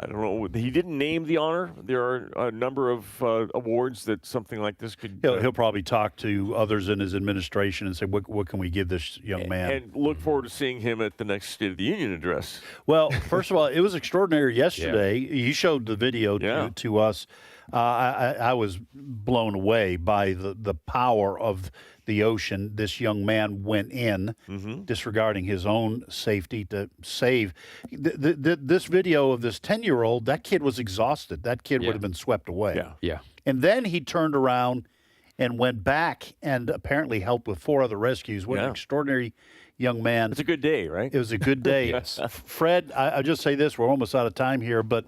I don't know. He didn't name the honor. There are a number of awards that something like this could. He'll probably talk to others in his administration and say, what can we give this young man? And look forward to seeing him at the next State of the Union address. Well, first of all, it was extraordinary yesterday. Yeah. You showed the video to us. I was blown away by the power of the ocean. This young man went in, disregarding his own safety to save. This video of this 10-year-old, that kid was exhausted. That kid would have been swept away. Yeah. And then he turned around and went back and apparently helped with 4 other rescues. What an extraordinary young man. It's a good day, right? It was a good day. Yes. Fred, I'll just say this. We're almost out of time here, but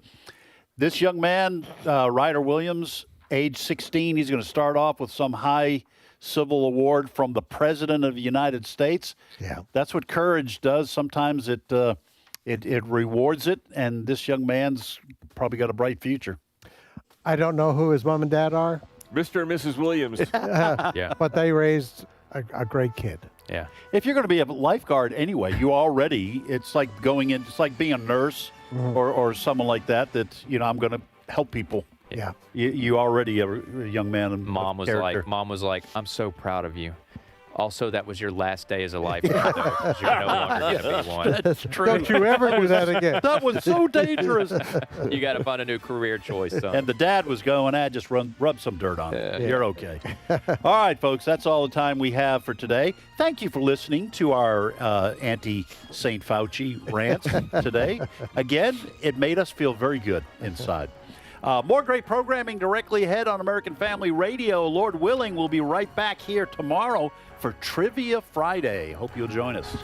this young man, Ryder Williams, age 16, he's going to start off with some high civil award from the President of the United States. Yeah. That's what courage does. Sometimes it rewards it, and this young man's probably got a bright future. I don't know who his mom and dad are. Mr. and Mrs. Williams. Yeah. But they raised a great kid. Yeah. If you're going to be a lifeguard anyway, it's like it's like being a nurse or someone like that, I'm going to help people. Yeah. You already are a young man. Mom was like, I'm so proud of you. Also, that was your last day as a lifeguard, though, 'cause you're no longer going to be one. That's true. Don't you ever do that again. That was so dangerous. You got to find a new career choice, son. And the dad was going, just rub some dirt on it. Yeah. You're okay. All right, folks, that's all the time we have for today. Thank you for listening to our anti-St. Fauci rants today. Again, it made us feel very good inside. More great programming directly ahead on American Family Radio. Lord willing, we'll be right back here tomorrow for Trivia Friday. Hope you'll join us.